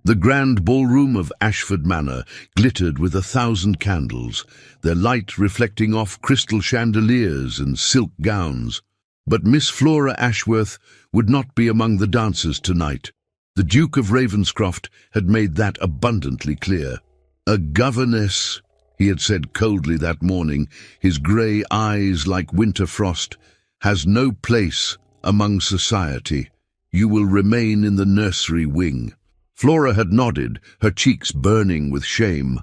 The grand ballroom of Ashford Manor glittered with 1,000 candles, their light reflecting off crystal chandeliers and silk gowns. But Miss Flora Ashworth would not be among the dancers tonight. The Duke of Ravenscroft had made that abundantly clear. "A governess," he had said coldly that morning, his grey eyes like winter frost, "has no place among society. You will remain in the nursery wing." Flora had nodded, her cheeks burning with shame,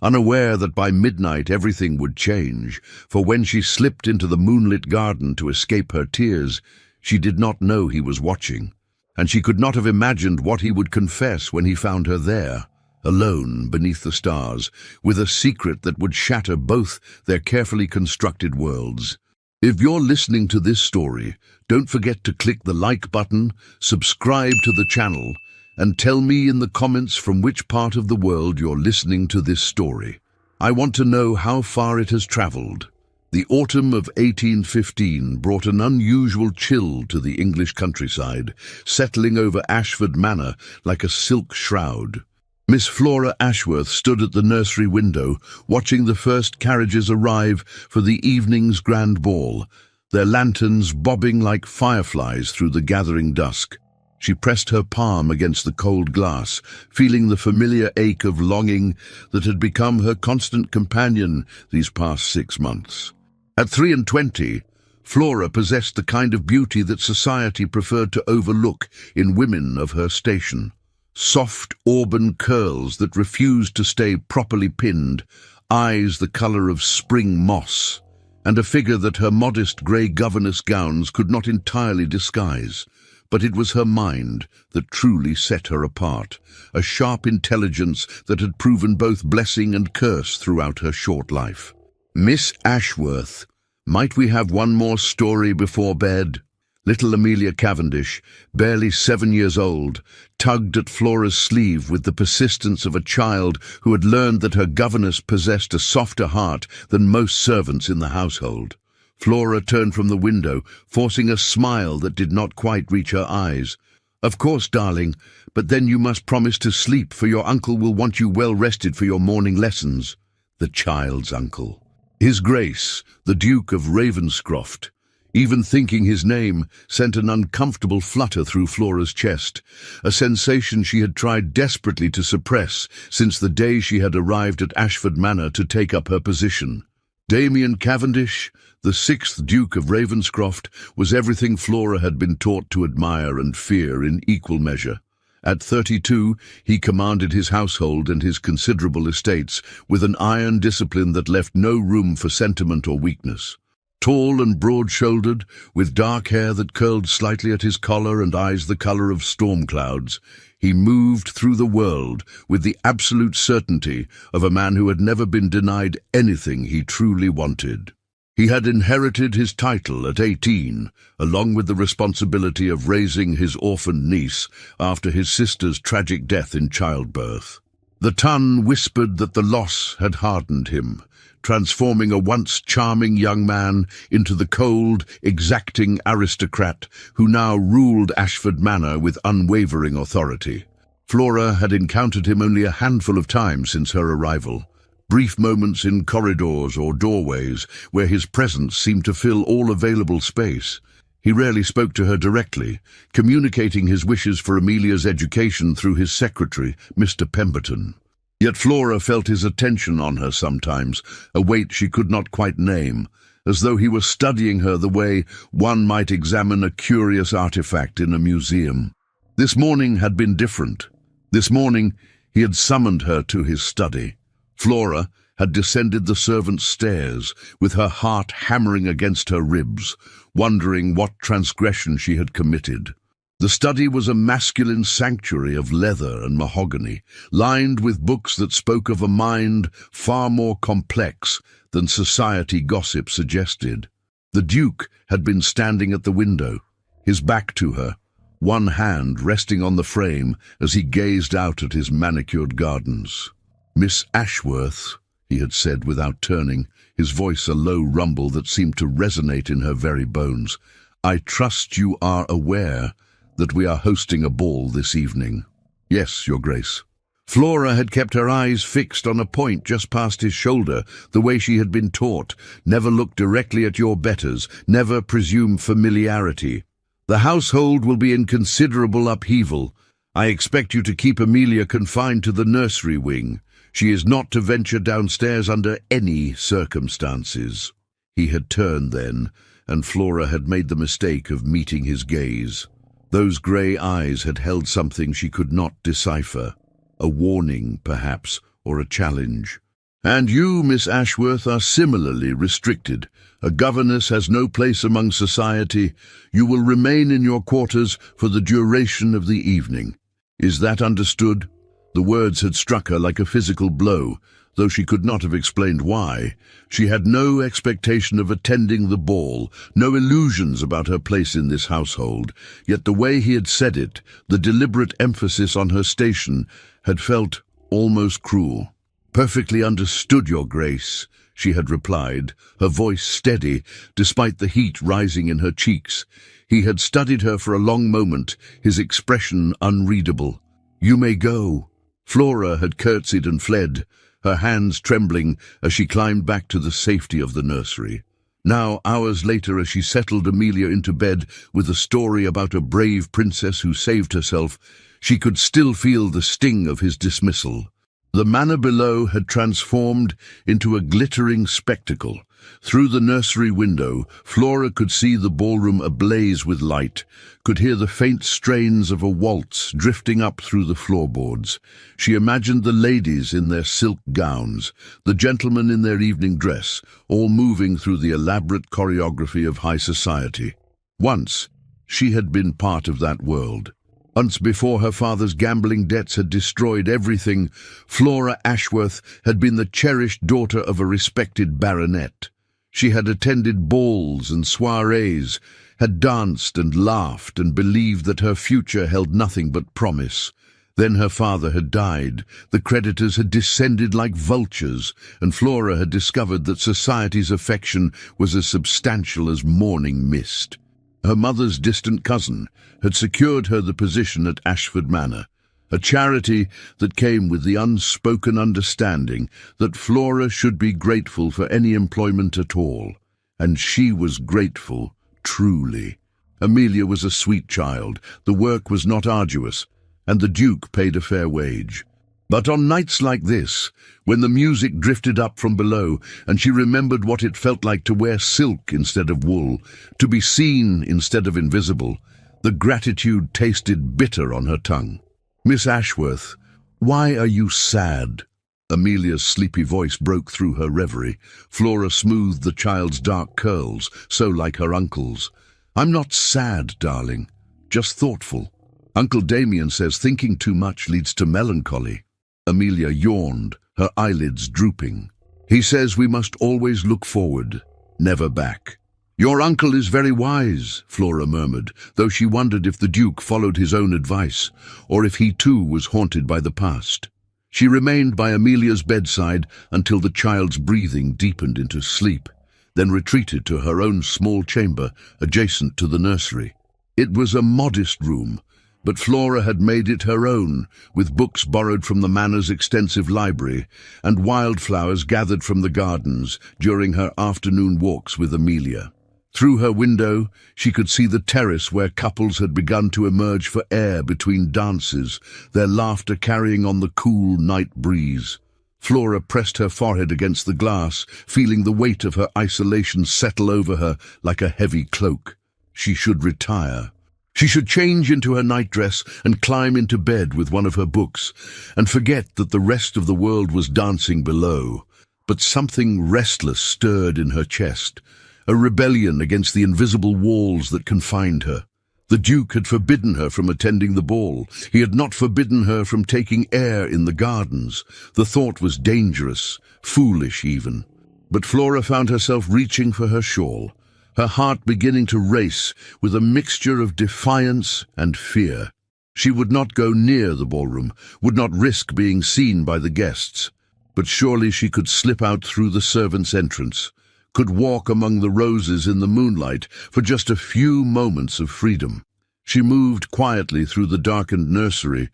unaware that by midnight everything would change, for when she slipped into the moonlit garden to escape her tears, she did not know he was watching, and she could not have imagined what he would confess when he found her there, alone beneath the stars, with a secret that would shatter both their carefully constructed worlds. If you're listening to this story, don't forget to click the like button, subscribe to the channel, and tell me in the comments from which part of the world you're listening to this story. I want to know how far it has traveled. The autumn of 1815 brought an unusual chill to the English countryside, settling over Ashford Manor like a silk shroud. Miss Flora Ashworth stood at the nursery window, watching the first carriages arrive for the evening's grand ball, their lanterns bobbing like fireflies through the gathering dusk. She pressed her palm against the cold glass, feeling the familiar ache of longing that had become her constant companion these past 6 months. At 23, Flora possessed the kind of beauty that society preferred to overlook in women of her station. Soft auburn curls that refused to stay properly pinned, eyes the colour of spring moss, and a figure that her modest grey governess gowns could not entirely disguise. But it was her mind that truly set her apart, a sharp intelligence that had proven both blessing and curse throughout her short life. "Miss Ashworth, might we have one more story before bed?" Little Amelia Cavendish, barely 7 years old, tugged at Flora's sleeve with the persistence of a child who had learned that her governess possessed a softer heart than most servants in the household. Flora turned from the window, forcing a smile that did not quite reach her eyes. "Of course, darling, but then you must promise to sleep, for your uncle will want you well rested for your morning lessons." The child's uncle. His Grace, the Duke of Ravenscroft. Even thinking his name sent an uncomfortable flutter through Flora's chest, a sensation she had tried desperately to suppress since the day she had arrived at Ashford Manor to take up her position. Damien Cavendish, the 6th Duke of Ravenscroft, was everything Flora had been taught to admire and fear in equal measure. At 32, he commanded his household and his considerable estates with an iron discipline that left no room for sentiment or weakness. Tall and broad-shouldered, with dark hair that curled slightly at his collar and eyes the colour of storm clouds, he moved through the world with the absolute certainty of a man who had never been denied anything he truly wanted. He had inherited his title at 18, along with the responsibility of raising his orphaned niece after his sister's tragic death in childbirth. The Tun whispered that the loss had hardened him, transforming a once charming young man into the cold, exacting aristocrat who now ruled Ashford Manor with unwavering authority. Flora had encountered him only a handful of times since her arrival. Brief moments in corridors or doorways where his presence seemed to fill all available space. He rarely spoke to her directly, communicating his wishes for Amelia's education through his secretary, Mr. Pemberton. Yet Flora felt his attention on her sometimes, a weight she could not quite name, as though he were studying her the way one might examine a curious artifact in a museum. This morning had been different. This morning he had summoned her to his study. Flora had descended the servants' stairs, with her heart hammering against her ribs, wondering what transgression she had committed. The study was a masculine sanctuary of leather and mahogany, lined with books that spoke of a mind far more complex than society gossip suggested. The Duke had been standing at the window, his back to her, one hand resting on the frame as he gazed out at his manicured gardens. "Miss Ashworth," he had said without turning, his voice a low rumble that seemed to resonate in her very bones, "I trust you are aware that we are hosting a ball this evening." "Yes, Your Grace." Flora had kept her eyes fixed on a point just past his shoulder, the way she had been taught. Never look directly at your betters, never presume familiarity. The household will be in considerable upheaval. I expect you to keep Amelia confined to the nursery wing. She is not to venture downstairs under any circumstances. He had turned then, and Flora had made the mistake of meeting his gaze. Those grey eyes had held something she could not decipher. A warning, perhaps, or a challenge. And you, Miss Ashworth, are similarly restricted. A governess has no place among society. You will remain in your quarters for the duration of the evening. Is that understood? The words had struck her like a physical blow, though she could not have explained why. She had no expectation of attending the ball, no illusions about her place in this household, yet the way he had said it, the deliberate emphasis on her station, had felt almost cruel. "Perfectly understood, Your Grace," she had replied, her voice steady, despite the heat rising in her cheeks. He had studied her for a long moment, his expression unreadable. "You may go." Flora had curtsied and fled, her hands trembling as she climbed back to the safety of the nursery. Now, hours later, as she settled Amelia into bed with a story about a brave princess who saved herself, she could still feel the sting of his dismissal. The manor below had transformed into a glittering spectacle. Through the nursery window, Flora could see the ballroom ablaze with light, could hear the faint strains of a waltz drifting up through the floorboards. She imagined the ladies in their silk gowns, the gentlemen in their evening dress, all moving through the elaborate choreography of high society. Once, she had been part of that world. Once before her father's gambling debts had destroyed everything, Flora Ashworth had been the cherished daughter of a respected baronet. She had attended balls and soirees, had danced and laughed and believed that her future held nothing but promise. Then her father had died, the creditors had descended like vultures, and Flora had discovered that society's affection was as substantial as morning mist. Her mother's distant cousin had secured her the position at Ashford Manor, a charity that came with the unspoken understanding that Flora should be grateful for any employment at all. And she was grateful, truly. Amelia was a sweet child, the work was not arduous, and the Duke paid a fair wage. But on nights like this, when the music drifted up from below and she remembered what it felt like to wear silk instead of wool, to be seen instead of invisible, the gratitude tasted bitter on her tongue. "Miss Ashworth, why are you sad?" Amelia's sleepy voice broke through her reverie. Flora smoothed the child's dark curls, so like her uncle's. "I'm not sad, darling, just thoughtful. Uncle Damien says thinking too much leads to melancholy." Amelia yawned, her eyelids drooping. "He says we must always look forward, never back." "Your uncle is very wise," Flora murmured, though she wondered if the Duke followed his own advice, or if he too was haunted by the past. She remained by Amelia's bedside until the child's breathing deepened into sleep, then retreated to her own small chamber adjacent to the nursery. It was a modest room, but Flora had made it her own, with books borrowed from the manor's extensive library and wildflowers gathered from the gardens during her afternoon walks with Amelia. Through her window, she could see the terrace where couples had begun to emerge for air between dances, their laughter carrying on the cool night breeze. Flora pressed her forehead against the glass, feeling the weight of her isolation settle over her like a heavy cloak. She should retire. She should change into her nightdress and climb into bed with one of her books, and forget that the rest of the world was dancing below. But something restless stirred in her chest, a rebellion against the invisible walls that confined her. The Duke had forbidden her from attending the ball. He had not forbidden her from taking air in the gardens. The thought was dangerous, foolish even. But Flora found herself reaching for her shawl, her heart beginning to race with a mixture of defiance and fear. She would not go near the ballroom, would not risk being seen by the guests. But surely she could slip out through the servants' entrance, could walk among the roses in the moonlight for just a few moments of freedom. She moved quietly through the darkened nursery,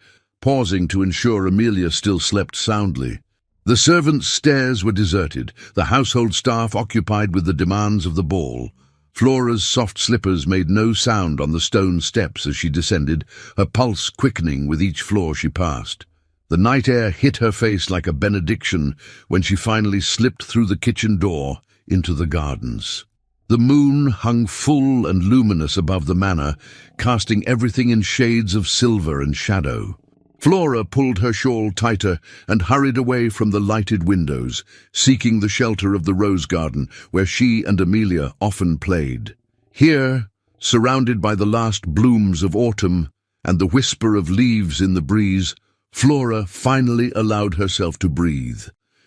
pausing to ensure Amelia still slept soundly. The servants' stairs were deserted, the household staff occupied with the demands of the ball. Flora's soft slippers made no sound on the stone steps as she descended, her pulse quickening with each floor she passed. The night air hit her face like a benediction when she finally slipped through the kitchen door into the gardens. The moon hung full and luminous above the manor, casting everything in shades of silver and shadow. Flora pulled her shawl tighter and hurried away from the lighted windows, seeking the shelter of the rose garden where she and Amelia often played. Here, surrounded by the last blooms of autumn and the whisper of leaves in the breeze, Flora finally allowed herself to breathe.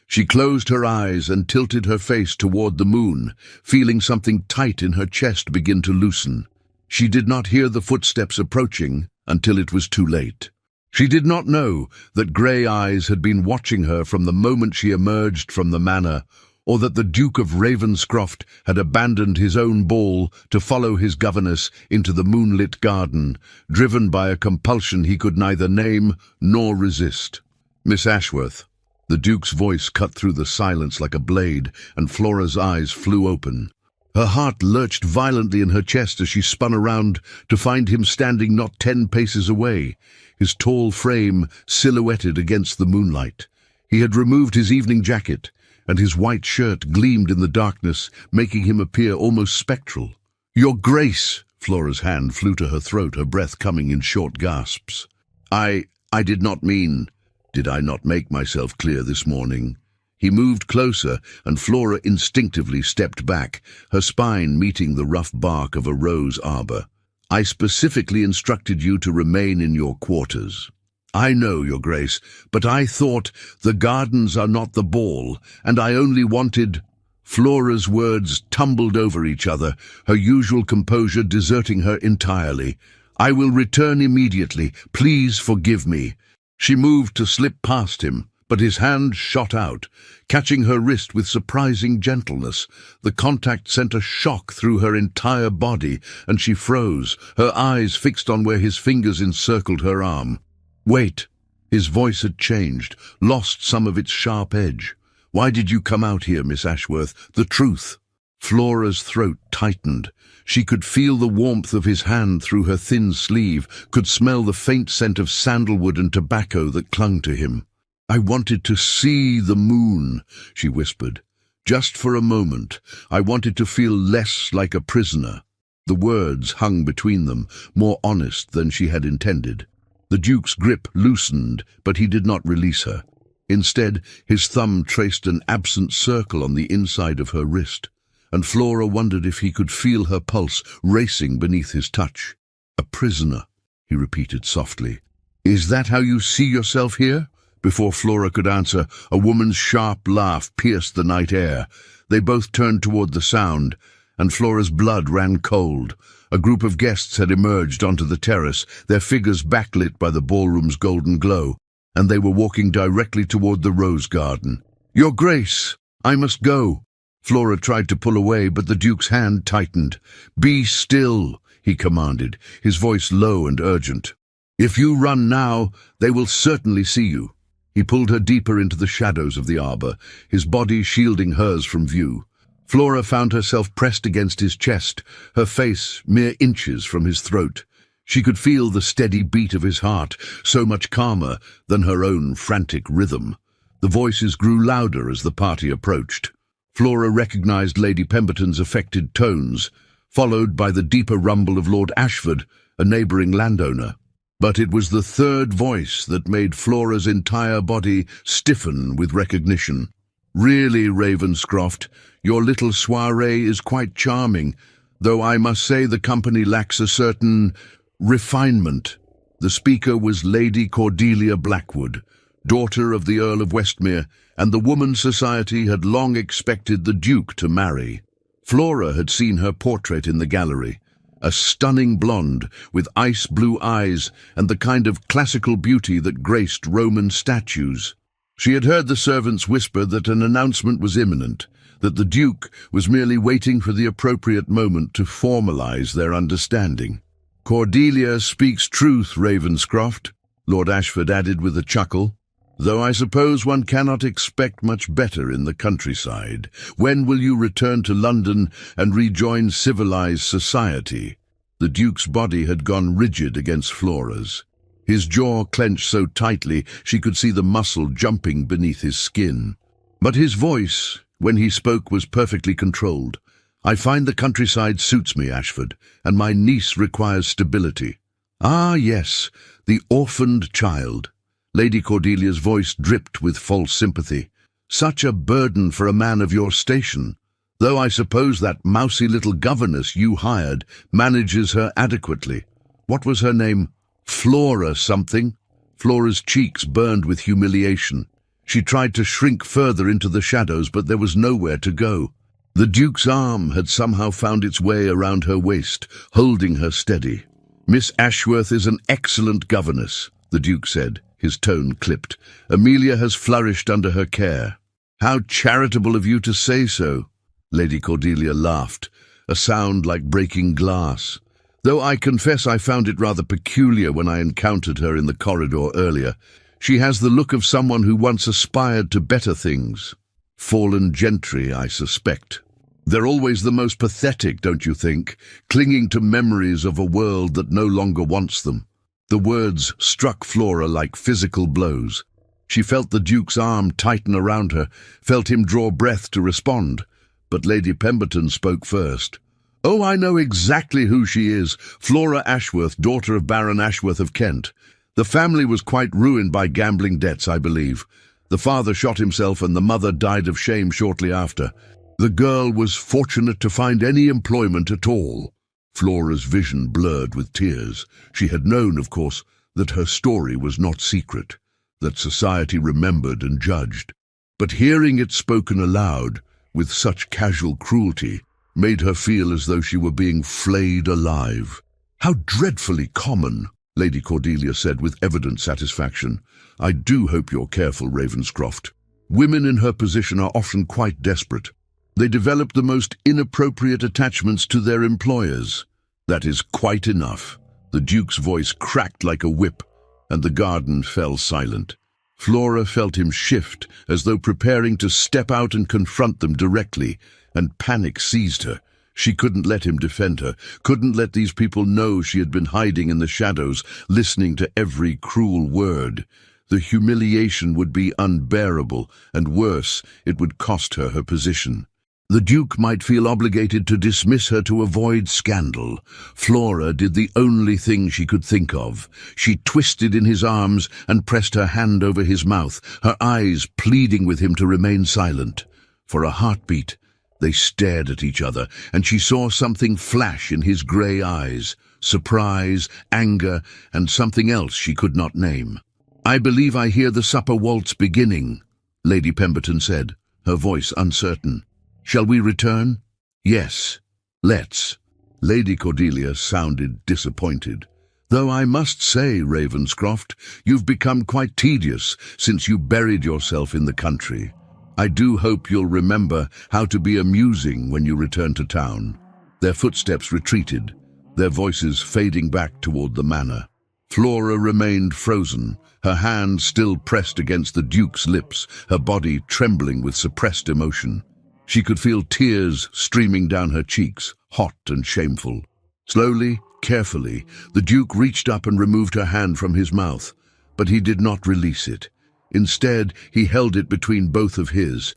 She closed her eyes and tilted her face toward the moon, feeling something tight in her chest begin to loosen. She did not hear the footsteps approaching until it was too late. She did not know that grey eyes had been watching her from the moment she emerged from the manor, or that the Duke of Ravenscroft had abandoned his own ball to follow his governess into the moonlit garden, driven by a compulsion he could neither name nor resist. "Miss Ashworth." The Duke's voice cut through the silence like a blade, and Flora's eyes flew open. Her heart lurched violently in her chest as she spun around to find him standing not 10 paces away, his tall frame silhouetted against the moonlight. He had removed his evening jacket, and his white shirt gleamed in the darkness, making him appear almost spectral. "Your Grace!" Flora's hand flew to her throat, her breath coming in short gasps. I did not mean... Did I not make myself clear this morning?" He moved closer, and Flora instinctively stepped back, her spine meeting the rough bark of a rose arbor. "I specifically instructed you to remain in your quarters." "I know, Your Grace, but I thought the gardens are not the ball, and I only wanted—" Flora's words tumbled over each other, her usual composure deserting her entirely. "I will return immediately. Please forgive me." She moved to slip past him, but his hand shot out, catching her wrist with surprising gentleness. The contact sent a shock through her entire body, and she froze, her eyes fixed on where his fingers encircled her arm. "Wait." His voice had changed, lost some of its sharp edge. "Why did you come out here, Miss Ashworth? The truth." Flora's throat tightened. She could feel the warmth of his hand through her thin sleeve, could smell the faint scent of sandalwood and tobacco that clung to him. "I wanted to see the moon," she whispered. "Just for a moment. I wanted to feel less like a prisoner." The words hung between them, more honest than she had intended. The Duke's grip loosened, but he did not release her. Instead, his thumb traced an absent circle on the inside of her wrist, and Flora wondered if he could feel her pulse racing beneath his touch. "A prisoner," he repeated softly. "Is that how you see yourself here?" Before Flora could answer, a woman's sharp laugh pierced the night air. They both turned toward the sound, and Flora's blood ran cold. A group of guests had emerged onto the terrace, their figures backlit by the ballroom's golden glow, and they were walking directly toward the rose garden. "Your Grace, I must go." Flora tried to pull away, but the Duke's hand tightened. "Be still," he commanded, his voice low and urgent. "If you run now, they will certainly see you." He pulled her deeper into the shadows of the arbor, his body shielding hers from view. Flora found herself pressed against his chest, her face mere inches from his throat. She could feel the steady beat of his heart, so much calmer than her own frantic rhythm. The voices grew louder as the party approached. Flora recognized Lady Pemberton's affected tones, followed by the deeper rumble of Lord Ashford, a neighbouring landowner. But it was the third voice that made Flora's entire body stiffen with recognition. "Really, Ravenscroft, your little soiree is quite charming, though I must say the company lacks a certain refinement." The speaker was Lady Cordelia Blackwood, daughter of the Earl of Westmere, and the woman society had long expected the Duke to marry. Flora had seen her portrait in the gallery, a stunning blonde with ice-blue eyes and the kind of classical beauty that graced Roman statues. She had heard the servants whisper that an announcement was imminent, that the Duke was merely waiting for the appropriate moment to formalize their understanding. "Cordelia speaks truth, Ravenscroft." Lord Ashford added with a chuckle. "Though I suppose one cannot expect much better in the countryside. When will you return to London and rejoin civilized society?" The Duke's body had gone rigid against Flora's. His jaw clenched so tightly she could see the muscle jumping beneath his skin. But his voice, when he spoke, was perfectly controlled. "I find the countryside suits me, Ashford, and my niece requires stability." "Ah, yes, the orphaned child." Lady Cordelia's voice dripped with false sympathy. "Such a burden for a man of your station. Though I suppose that mousy little governess you hired manages her adequately. What was her name? Flora something?" Flora's cheeks burned with humiliation. She tried to shrink further into the shadows, but there was nowhere to go. The Duke's arm had somehow found its way around her waist, holding her steady. "Miss Ashworth is an excellent governess," the Duke said, his tone clipped. "Amelia has flourished under her care." "How charitable of you to say so." Lady Cordelia laughed, a sound like breaking glass. "Though I confess I found it rather peculiar when I encountered her in the corridor earlier. She has the look of someone who once aspired to better things. Fallen gentry, I suspect. They're always the most pathetic, don't you think, clinging to memories of a world that no longer wants them." The words struck Flora like physical blows. She felt the Duke's arm tighten around her, felt him draw breath to respond. But Lady Pemberton spoke first. "Oh, I know exactly who she is. Flora Ashworth, daughter of Baron Ashworth of Kent. The family was quite ruined by gambling debts, I believe. The father shot himself and the mother died of shame shortly after. The girl was fortunate to find any employment at all." Flora's vision blurred with tears. She had known, of course, that her story was not secret, that society remembered and judged. But hearing it spoken aloud, with such casual cruelty, made her feel as though she were being flayed alive. "How dreadfully common," Lady Cordelia said with evident satisfaction. "I do hope you're careful, Ravenscroft. Women in her position are often quite desperate. They develop the most inappropriate attachments to their employers." "That is quite enough." The Duke's voice cracked like a whip, and the garden fell silent. Flora felt him shift, as though preparing to step out and confront them directly, and panic seized her. She couldn't let him defend her, couldn't let these people know she had been hiding in the shadows, listening to every cruel word. The humiliation would be unbearable, and worse, it would cost her her position. The Duke might feel obligated to dismiss her to avoid scandal. Flora did the only thing she could think of. She twisted in his arms and pressed her hand over his mouth, her eyes pleading with him to remain silent. For a heartbeat, they stared at each other, and she saw something flash in his grey eyes, surprise, anger, and something else she could not name. "I believe I hear the supper waltz beginning," Lady Pemberton said, her voice uncertain. "Shall we return?" "Yes, let's." Lady Cordelia sounded disappointed. "Though I must say, Ravenscroft, you've become quite tedious since you buried yourself in the country. I do hope you'll remember how to be amusing when you return to town." Their footsteps retreated, their voices fading back toward the manor. Flora remained frozen, her hand still pressed against the Duke's lips, her body trembling with suppressed emotion. She could feel tears streaming down her cheeks, hot and shameful. Slowly, carefully, the Duke reached up and removed her hand from his mouth, but he did not release it. Instead, he held it between both of his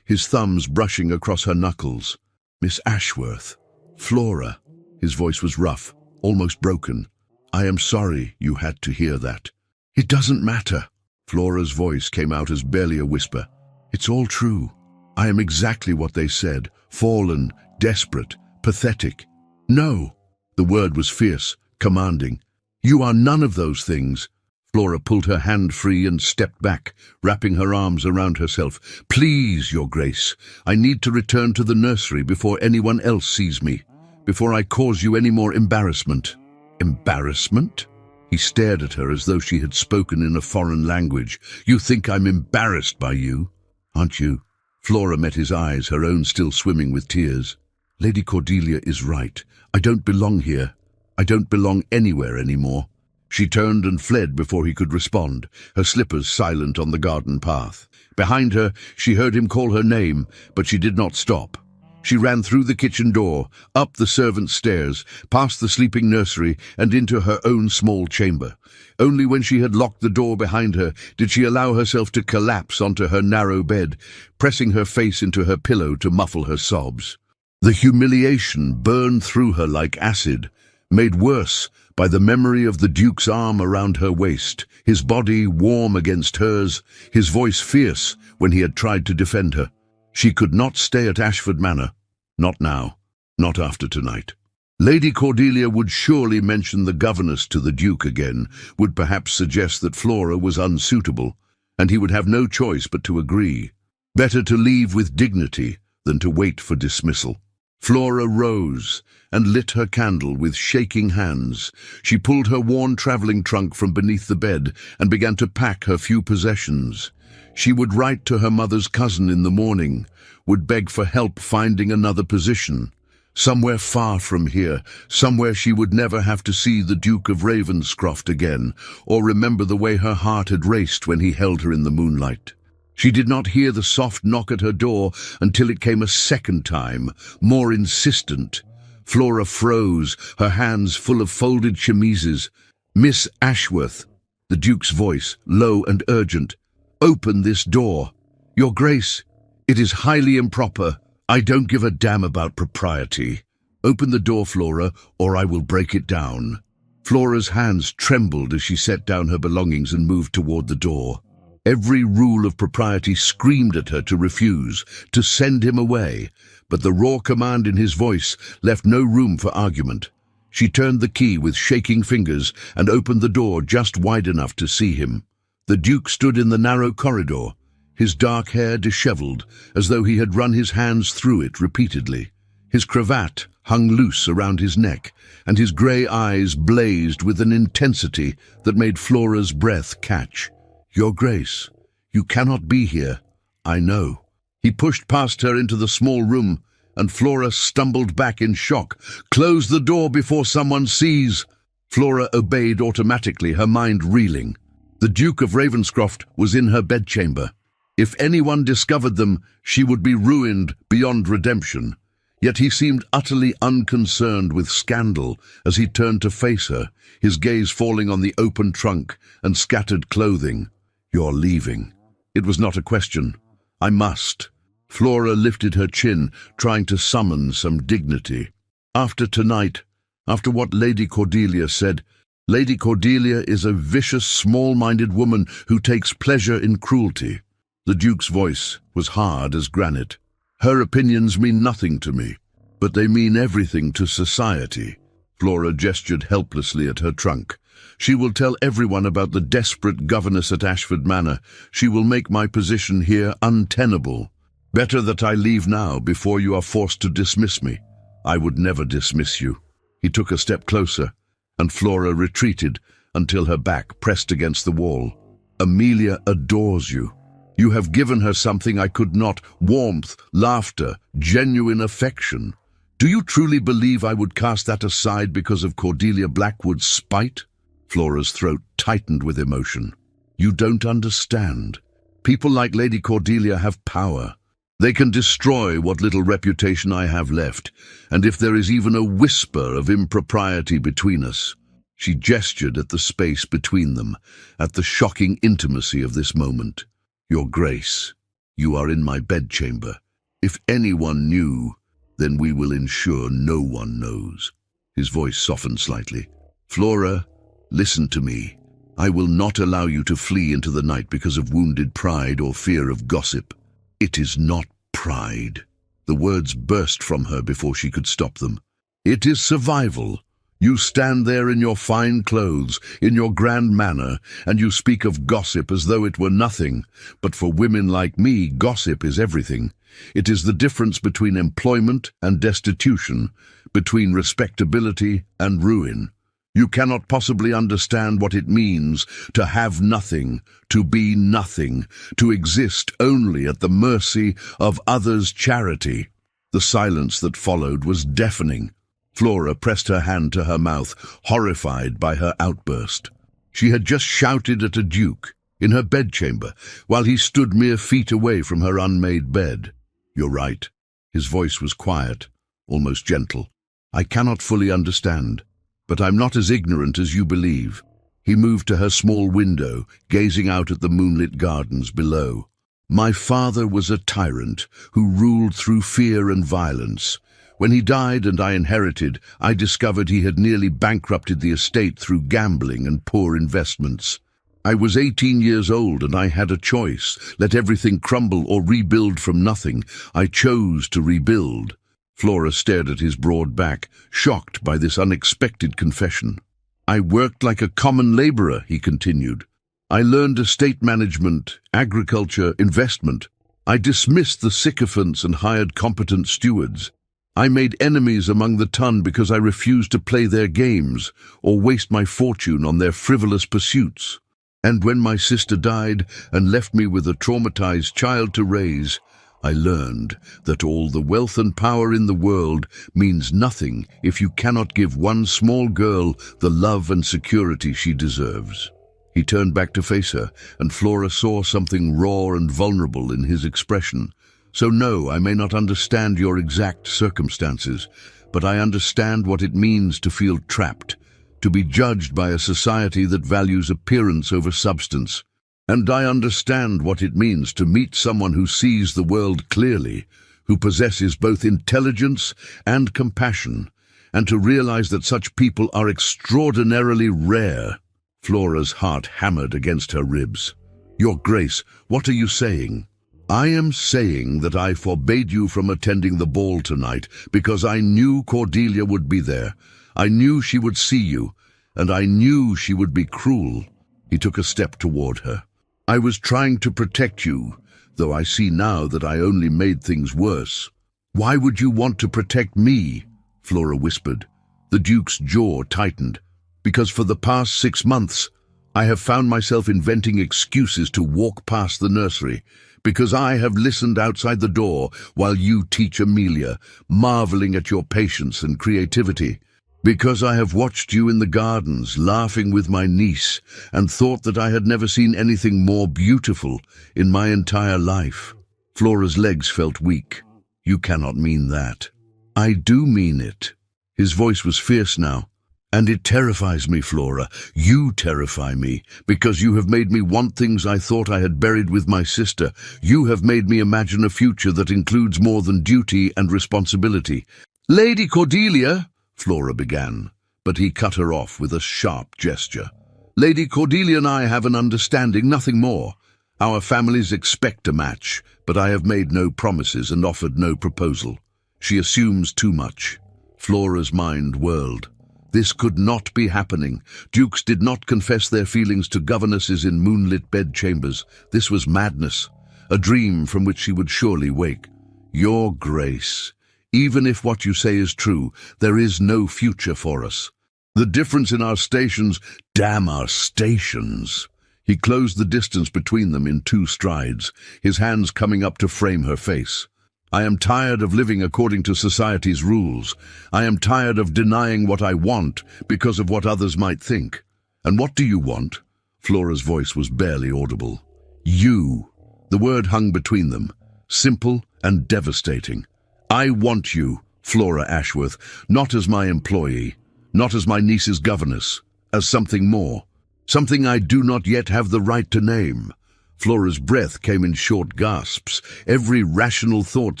thumbs brushing across her knuckles. "Miss Ashworth, Flora," his voice was rough, almost broken. "I am sorry you had to hear that." "It doesn't matter." Flora's voice came out as barely a whisper. "It's all true. I am exactly what they said, fallen, desperate, pathetic." "No." The word was fierce, commanding. "You are none of those things." Flora pulled her hand free and stepped back, wrapping her arms around herself. "Please, Your Grace, I need to return to the nursery before anyone else sees me, before I cause you any more embarrassment." "Embarrassment?" He stared at her as though she had spoken in a foreign language. "You think I'm embarrassed by you, aren't you?" Flora met his eyes, her own still swimming with tears. "Lady Cordelia is right. I don't belong here. I don't belong anywhere anymore." She turned and fled before he could respond, her slippers silent on the garden path. Behind her, she heard him call her name, but she did not stop. She ran through the kitchen door, up the servants' stairs, past the sleeping nursery, and into her own small chamber. Only when she had locked the door behind her did she allow herself to collapse onto her narrow bed, pressing her face into her pillow to muffle her sobs. The humiliation burned through her like acid, made worse by the memory of the Duke's arm around her waist, his body warm against hers, his voice fierce when he had tried to defend her. She could not stay at Ashford Manor. Not now. Not after tonight. Lady Cordelia would surely mention the Governess to the Duke again, would perhaps suggest that Flora was unsuitable, and he would have no choice but to agree. Better to leave with dignity than to wait for dismissal. Flora rose and lit her candle with shaking hands. She pulled her worn travelling trunk from beneath the bed and began to pack her few possessions. She would write to her mother's cousin in the morning, would beg for help finding another position. Somewhere far from here, somewhere she would never have to see the Duke of Ravenscroft again, or remember the way her heart had raced when he held her in the moonlight. She did not hear the soft knock at her door until it came a second time, more insistent. Flora froze, her hands full of folded chemises. "Miss Ashworth," the Duke's voice, low and urgent, "open this door. Your Grace, it is highly improper. I don't give a damn about propriety. Open the door, Flora, or I will break it down." Flora's hands trembled as she set down her belongings and moved toward the door. Every rule of propriety screamed at her to refuse, to send him away, but the raw command in his voice left no room for argument. She turned the key with shaking fingers and opened the door just wide enough to see him. The Duke stood in the narrow corridor, his dark hair disheveled, as though he had run his hands through it repeatedly. His cravat hung loose around his neck, and his grey eyes blazed with an intensity that made Flora's breath catch. "Your Grace, you cannot be here. I know." He pushed past her into the small room, and Flora stumbled back in shock. "Close the door before someone sees." Flora obeyed automatically, her mind reeling. The Duke of Ravenscroft was in her bedchamber. If anyone discovered them, she would be ruined beyond redemption. Yet he seemed utterly unconcerned with scandal as he turned to face her, his gaze falling on the open trunk and scattered clothing. "You're leaving." It was not a question. "I must." Flora lifted her chin, trying to summon some dignity. "After tonight, after what Lady Cordelia said, Lady Cordelia is a vicious, small-minded woman who takes pleasure in cruelty." The Duke's voice was hard as granite. "Her opinions mean nothing to me, but they mean everything to society." Flora gestured helplessly at her trunk. "She will tell everyone about the desperate governess at Ashford Manor. She will make my position here untenable. Better that I leave now before you are forced to dismiss me." "I would never dismiss you." He took a step closer, and Flora retreated until her back pressed against the wall. "Amelia adores you. You have given her something I could not: warmth, laughter, genuine affection. Do you truly believe I would cast that aside because of Cordelia Blackwood's spite?" Flora's throat tightened with emotion. "You don't understand. People like Lady Cordelia have power. They can destroy what little reputation I have left, and if there is even a whisper of impropriety between us—" She gestured at the space between them, at the shocking intimacy of this moment. "Your Grace, you are in my bedchamber. If anyone knew, then we will ensure no one knows." His voice softened slightly. "Flora, listen to me. I will not allow you to flee into the night because of wounded pride or fear of gossip. It is not pride." The words burst from her before she could stop them. "It is survival. You stand there in your fine clothes, in your grand manner, and you speak of gossip as though it were nothing. But for women like me, gossip is everything. It is the difference between employment and destitution, between respectability and ruin. You cannot possibly understand what it means to have nothing, to be nothing, to exist only at the mercy of others' charity." The silence that followed was deafening. Flora pressed her hand to her mouth, horrified by her outburst. She had just shouted at a duke, in her bedchamber, while he stood mere feet away from her unmade bed. "You're right." His voice was quiet, almost gentle. "I cannot fully understand, but I'm not as ignorant as you believe." He moved to her small window, gazing out at the moonlit gardens below. "My father was a tyrant who ruled through fear and violence. When he died and I inherited, I discovered he had nearly bankrupted the estate through gambling and poor investments. I was 18 years old and I had a choice: let everything crumble or rebuild from nothing. I chose to rebuild." Flora stared at his broad back, shocked by this unexpected confession. "I worked like a common laborer," he continued. "I learned estate management, agriculture, investment. I dismissed the sycophants and hired competent stewards. I made enemies among the ton because I refused to play their games or waste my fortune on their frivolous pursuits. And when my sister died and left me with a traumatized child to raise, I learned that all the wealth and power in the world means nothing if you cannot give one small girl the love and security she deserves." He turned back to face her, and Flora saw something raw and vulnerable in his expression. "So no, I may not understand your exact circumstances, but I understand what it means to feel trapped, to be judged by a society that values appearance over substance. And I understand what it means to meet someone who sees the world clearly, who possesses both intelligence and compassion, and to realize that such people are extraordinarily rare." Flora's heart hammered against her ribs. "Your Grace, what are you saying?" "I am saying that I forbade you from attending the ball tonight because I knew Cordelia would be there. I knew she would see you, and I knew she would be cruel." He took a step toward her. "I was trying to protect you, though I see now that I only made things worse." "Why would you want to protect me?" Flora whispered. The Duke's jaw tightened. "Because for the past 6 months, I have found myself inventing excuses to walk past the nursery, because I have listened outside the door while you teach Amelia, marveling at your patience and creativity. Because I have watched you in the gardens, laughing with my niece, and thought that I had never seen anything more beautiful in my entire life." Flora's legs felt weak. "You cannot mean that." "I do mean it." His voice was fierce now. "And it terrifies me, Flora. You terrify me, because you have made me want things I thought I had buried with my sister. You have made me imagine a future that includes more than duty and responsibility." "Lady Cordelia," Flora began, but he cut her off with a sharp gesture. "Lady Cordelia and I have an understanding, nothing more. Our families expect a match, but I have made no promises and offered no proposal. She assumes too much." Flora's mind whirled. This could not be happening. Dukes did not confess their feelings to governesses in moonlit bedchambers. This was madness, a dream from which she would surely wake. "Your Grace, even if what you say is true, there is no future for us. The difference in our stations—" "Damn our stations!" He closed the distance between them in 2 strides, his hands coming up to frame her face. "I am tired of living according to society's rules. I am tired of denying what I want because of what others might think." "And what do you want?" Flora's voice was barely audible. "You." The word hung between them, simple and devastating. "I want you, Flora Ashworth, not as my employee, not as my niece's governess, as something more, something I do not yet have the right to name." Flora's breath came in short gasps. Every rational thought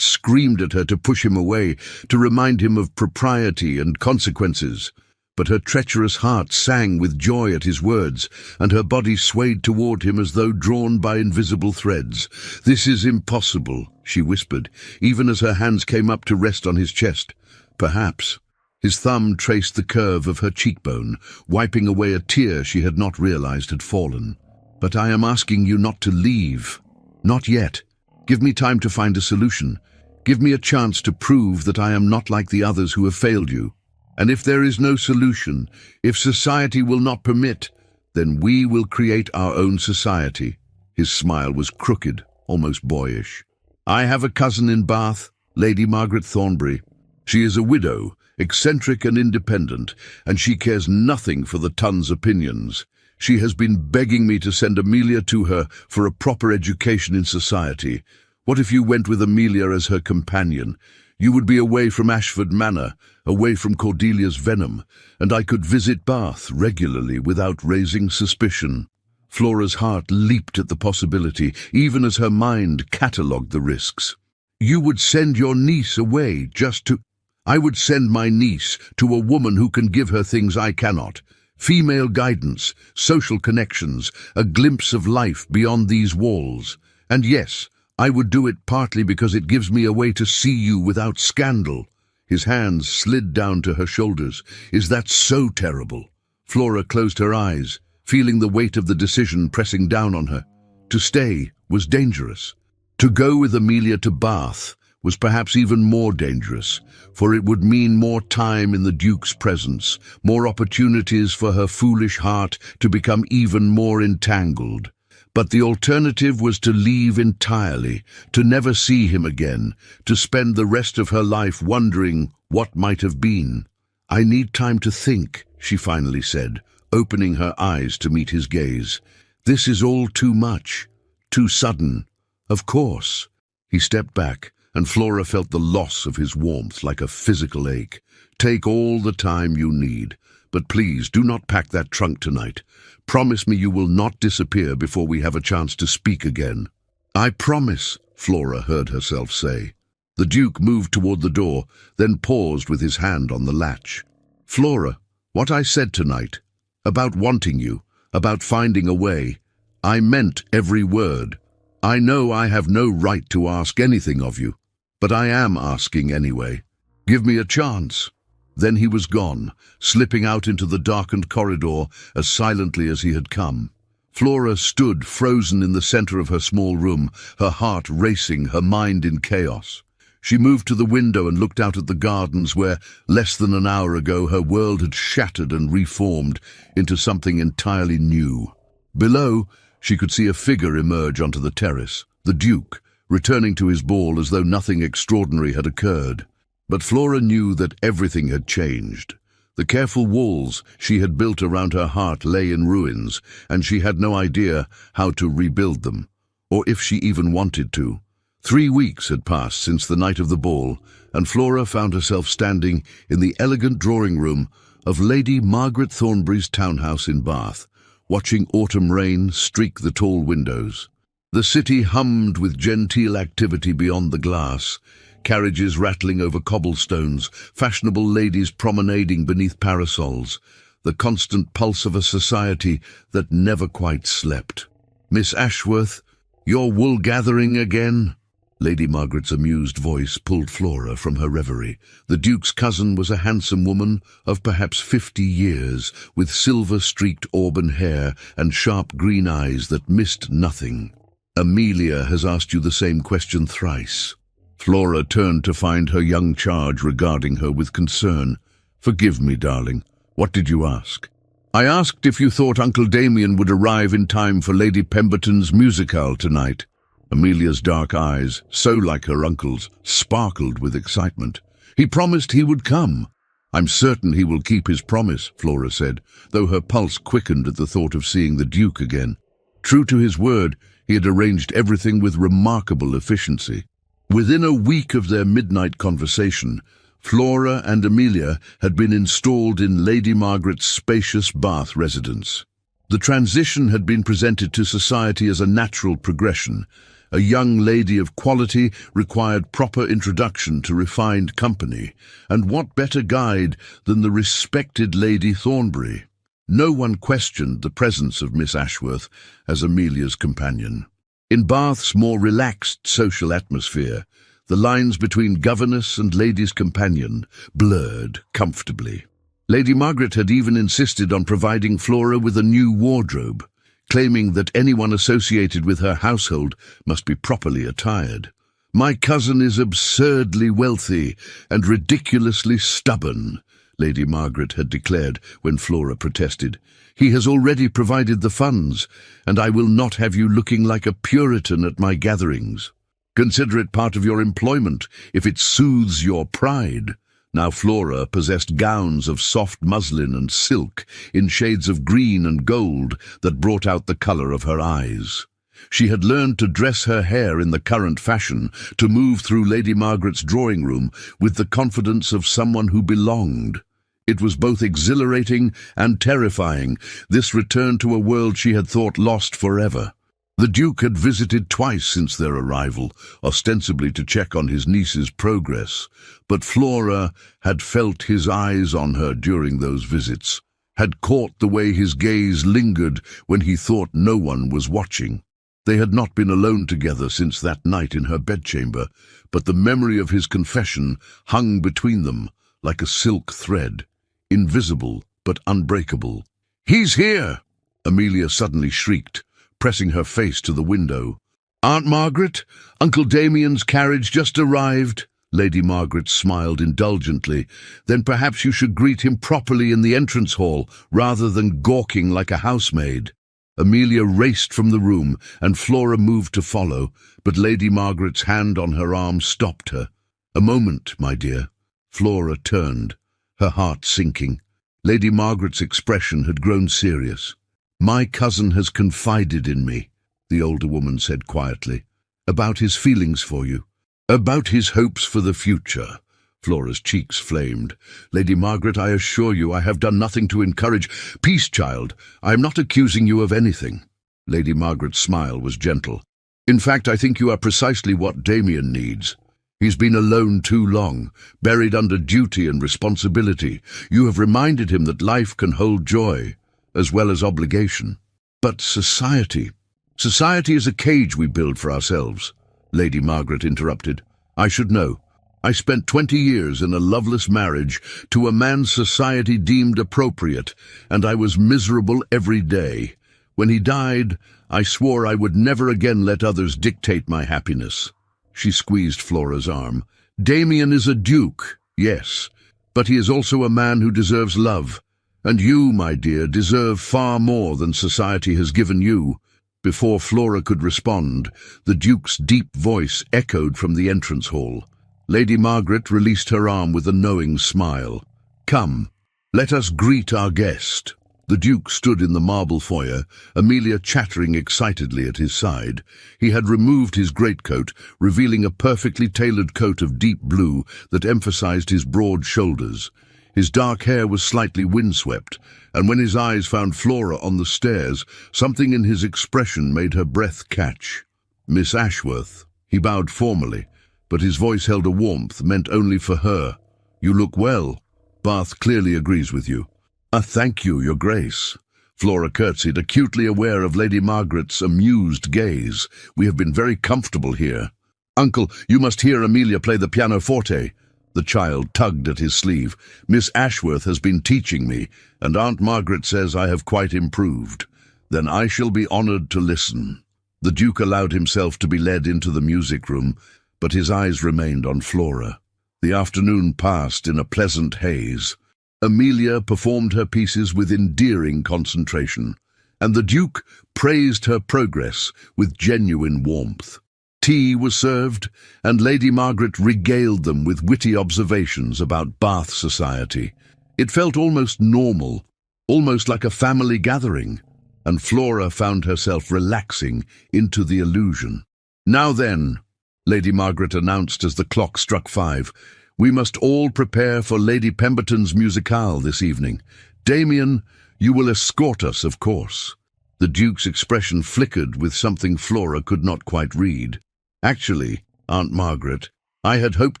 screamed at her to push him away, to remind him of propriety and consequences. But her treacherous heart sang with joy at his words, and her body swayed toward him as though drawn by invisible threads. "This is impossible," she whispered, even as her hands came up to rest on his chest. "Perhaps." His thumb traced the curve of her cheekbone, wiping away a tear she had not realized had fallen. "But I am asking you not to leave. Not yet. Give me time to find a solution. Give me a chance to prove that I am not like the others who have failed you. And if there is no solution, if society will not permit, then we will create our own society." His smile was crooked, almost boyish. "I have a cousin in Bath, Lady Margaret Thornbury. She is a widow, eccentric and independent, and she cares nothing for the ton's opinions. She has been begging me to send Amelia to her for a proper education in society. What if you went with Amelia as her companion? You would be away from Ashford Manor, away from Cordelia's venom, and I could visit Bath regularly without raising suspicion. Flora's heart leaped at the possibility, even as her mind catalogued the risks. You would send your niece away just to... I would send my niece to a woman who can give her things I cannot. Female guidance, social connections, a glimpse of life beyond these walls. And yes, I would do it partly because it gives me a way to see you without scandal. His hands slid down to her shoulders. Is that so terrible? Flora closed her eyes, feeling the weight of the decision pressing down on her. To stay was dangerous. To go with Amelia to Bath was perhaps even more dangerous, for it would mean more time in the Duke's presence, more opportunities for her foolish heart to become even more entangled. But the alternative was to leave entirely, to never see him again, to spend the rest of her life wondering what might have been. I need time to think, she finally said, opening her eyes to meet his gaze. This is all too much, too sudden. Of course. He stepped back, and Flora felt the loss of his warmth like a physical ache. Take all the time you need, but please do not pack that trunk tonight. Promise me you will not disappear before we have a chance to speak again. I promise, Flora heard herself say. The Duke moved toward the door, then paused with his hand on the latch. Flora, what I said tonight, about wanting you, about finding a way, I meant every word. I know I have no right to ask anything of you, but I am asking anyway. Give me a chance. Then he was gone, slipping out into the darkened corridor as silently as he had come. Flora stood frozen in the center of her small room, her heart racing, her mind in chaos. She moved to the window and looked out at the gardens where, less than an hour ago, her world had shattered and reformed into something entirely new. Below, she could see a figure emerge onto the terrace, the Duke, returning to his ball as though nothing extraordinary had occurred. But Flora knew that everything had changed. The careful walls she had built around her heart lay in ruins, and she had no idea how to rebuild them, or if she even wanted to. 3 weeks had passed since the night of the ball, and Flora found herself standing in the elegant drawing room of Lady Margaret Thornbury's townhouse in Bath, watching autumn rain streak the tall windows. The city hummed with genteel activity beyond the glass, carriages rattling over cobblestones, fashionable ladies promenading beneath parasols, the constant pulse of a society that never quite slept. Miss Ashworth, your wool gathering again? Lady Margaret's amused voice pulled Flora from her reverie. The Duke's cousin was a handsome woman of perhaps 50 years, with silver-streaked auburn hair and sharp green eyes that missed nothing. Amelia has asked you the same question thrice. Flora turned to find her young charge regarding her with concern. Forgive me, darling. What did you ask? I asked if you thought Uncle Damien would arrive in time for Lady Pemberton's musicale tonight. Amelia's dark eyes, so like her uncle's, sparkled with excitement. He promised he would come. I'm certain he will keep his promise, Flora said, though her pulse quickened at the thought of seeing the Duke again. True to his word, he had arranged everything with remarkable efficiency. Within a week of their midnight conversation, Flora and Amelia had been installed in Lady Margaret's spacious Bath residence. The transition had been presented to society as a natural progression. A young lady of quality required proper introduction to refined company, and what better guide than the respected Lady Thornbury? No one questioned the presence of Miss Ashworth as Amelia's companion. In Bath's more relaxed social atmosphere, the lines between governess and lady's companion blurred comfortably. Lady Margaret had even insisted on providing Flora with a new wardrobe, claiming that anyone associated with her household must be properly attired. My cousin is absurdly wealthy and ridiculously stubborn, Lady Margaret had declared when Flora protested. He has already provided the funds, and I will not have you looking like a Puritan at my gatherings. Consider it part of your employment, if it soothes your pride. Now Flora possessed gowns of soft muslin and silk in shades of green and gold that brought out the colour of her eyes. She had learned to dress her hair in the current fashion, to move through Lady Margaret's drawing room with the confidence of someone who belonged. It was both exhilarating and terrifying, this return to a world she had thought lost forever. The Duke had visited twice since their arrival, ostensibly to check on his niece's progress, but Flora had felt his eyes on her during those visits, had caught the way his gaze lingered when he thought no one was watching. They had not been alone together since that night in her bedchamber, but the memory of his confession hung between them like a silk thread, invisible but unbreakable. "He's here!" Amelia suddenly shrieked, pressing her face to the window. "Aunt Margaret, Uncle Damien's carriage just arrived." Lady Margaret smiled indulgently. "Then perhaps you should greet him properly in the entrance hall, rather than gawking like a housemaid." Amelia raced from the room, and Flora moved to follow, but Lady Margaret's hand on her arm stopped her. "A moment, my dear." Flora turned, her heart sinking. Lady Margaret's expression had grown serious. "My cousin has confided in me," the older woman said quietly, "about his feelings for you, about his hopes for the future." Flora's cheeks flamed. "Lady Margaret, I assure you I have done nothing to encourage—" "Peace, child. I am not accusing you of anything." Lady Margaret's smile was gentle. "In fact, I think you are precisely what Damien needs. He's been alone too long, buried under duty and responsibility. You have reminded him that life can hold joy, as well as obligation. But society is a cage we build for ourselves," Lady Margaret interrupted. "I should know. I spent 20 years in a loveless marriage to a man society deemed appropriate, and I was miserable every day. When he died, I swore I would never again let others dictate my happiness." She squeezed Flora's arm. "Damien is a duke, yes, but he is also a man who deserves love. And you, my dear, deserve far more than society has given you." Before Flora could respond, the Duke's deep voice echoed from the entrance hall. Lady Margaret released her arm with a knowing smile. "Come, let us greet our guest." The Duke stood in the marble foyer, Amelia chattering excitedly at his side. He had removed his greatcoat, revealing a perfectly tailored coat of deep blue that emphasized his broad shoulders. His dark hair was slightly windswept, and when his eyes found Flora on the stairs, something in his expression made her breath catch. "Miss Ashworth." He bowed formally, but his voice held a warmth meant only for her. "You look well. Bath clearly agrees with you." Thank you, Your Grace." Flora curtsied, acutely aware of Lady Margaret's amused gaze. "We have been very comfortable here." "Uncle, you must hear Amelia play the pianoforte." The child tugged at his sleeve. "Miss Ashworth has been teaching me, and Aunt Margaret says I have quite improved." "Then I shall be honoured to listen." The Duke allowed himself to be led into the music room, but his eyes remained on Flora. The afternoon passed in a pleasant haze. Amelia performed her pieces with endearing concentration, and the Duke praised her progress with genuine warmth. Tea was served, and Lady Margaret regaled them with witty observations about Bath society. It felt almost normal, almost like a family gathering, and Flora found herself relaxing into the illusion. "Now then," Lady Margaret announced as the clock struck 5, "we must all prepare for Lady Pemberton's musicale this evening. Damien, you will escort us, of course." The Duke's expression flickered with something Flora could not quite read. "Actually, Aunt Margaret, I had hoped